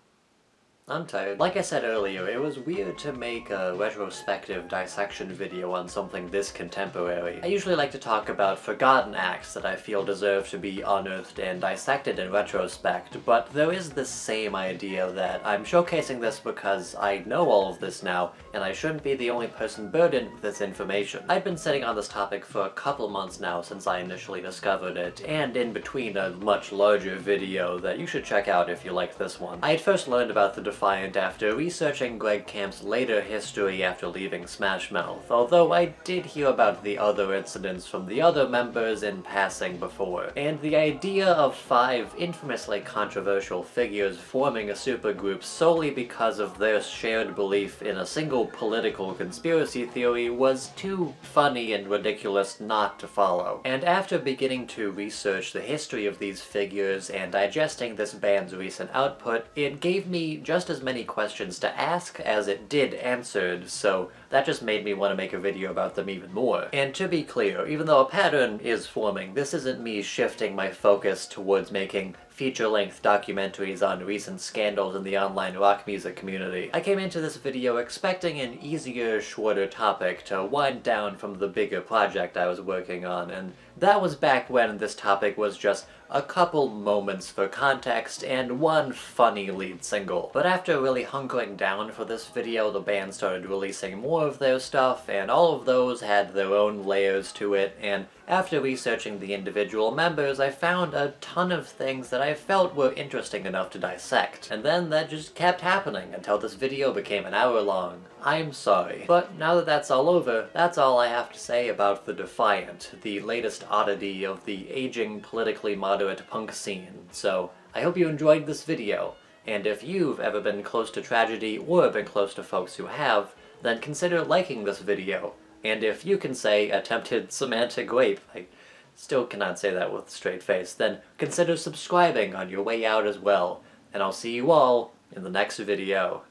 I'm tired. Like I said earlier, it was weird to make a retrospective dissection video on something this contemporary. I usually like to talk about forgotten acts that I feel deserve to be unearthed and dissected in retrospect, but there is this same idea that I'm showcasing this because I know all of this now, and I shouldn't be the only person burdened with this information. I've been sitting on this topic for a couple months now since I initially discovered it, and in between a much larger video that you should check out if you like this one. I had first learned about The Defiant after researching Greg Camp's later history after leaving Smash Mouth, although I did hear about the other incidents from the other members in passing before. And the idea of 5 infamously controversial figures forming a supergroup solely because of their shared belief in a single political conspiracy theory was too funny and ridiculous not to follow. And after beginning to research the history of these figures and digesting this band's recent output, it gave me just as many questions to ask as it did answered, so that just made me want to make a video about them even more. And to be clear, even though a pattern is forming, this isn't me shifting my focus towards making feature-length documentaries on recent scandals in the online rock music community. I came into this video expecting an easier, shorter topic to wind down from the bigger project I was working on, and that was back when this topic was just a couple moments for context and one funny lead single. But after really hunkering down for this video, the band started releasing more of their stuff, and all of those had their own layers to it, and after researching the individual members, I found a ton of things that I felt were interesting enough to dissect. And then that just kept happening until this video became an hour long. I'm sorry. But now that that's all over, that's all I have to say about The Defiant, the latest oddity of the aging, politically moderate punk scene. So, I hope you enjoyed this video, and if you've ever been close to tragedy or been close to folks who have, then consider liking this video. And if you can say attempted semantic rape, I still cannot say that with a straight face, then consider subscribing on your way out as well. And I'll see you all in the next video.